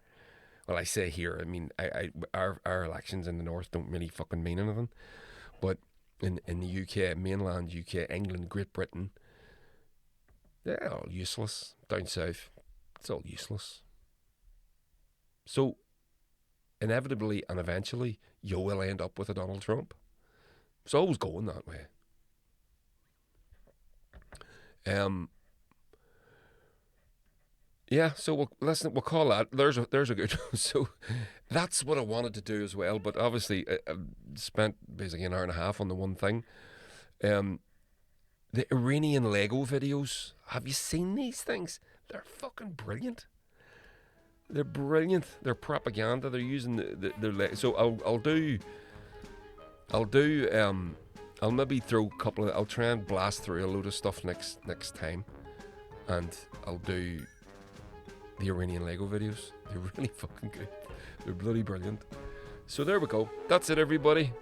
A: Well, I say here, I mean, our elections in the north don't really fucking mean anything. But in the UK, mainland UK, England, Great Britain, they're all useless. Down south, it's all useless. So, inevitably and eventually you will end up with a Donald Trump. It's always going that way. Yeah, so we'll call that. There's a good. So that's what I wanted to do as well. But obviously, I spent basically an hour and a half on the one thing. The Iranian Lego videos. Have you seen these things? They're fucking brilliant. They're brilliant. They're propaganda. They're using the so I'll maybe throw a couple of. I'll try and blast through a load of stuff next time, and I'll do the Iranian Lego videos. They're really fucking good. They're bloody brilliant. So there we go. That's it, everybody.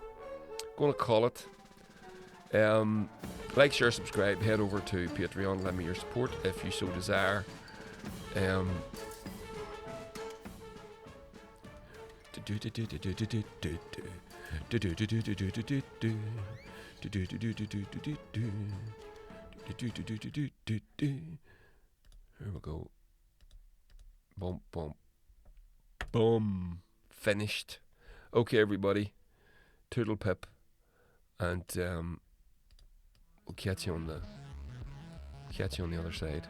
A: Gonna call it. Like, share, subscribe. Head over to Patreon. Lend me your support if you so desire. Here we go. Boom, boom, boom. Finished. Okay, everybody. Toodle pip. And we'll catch you on the other side.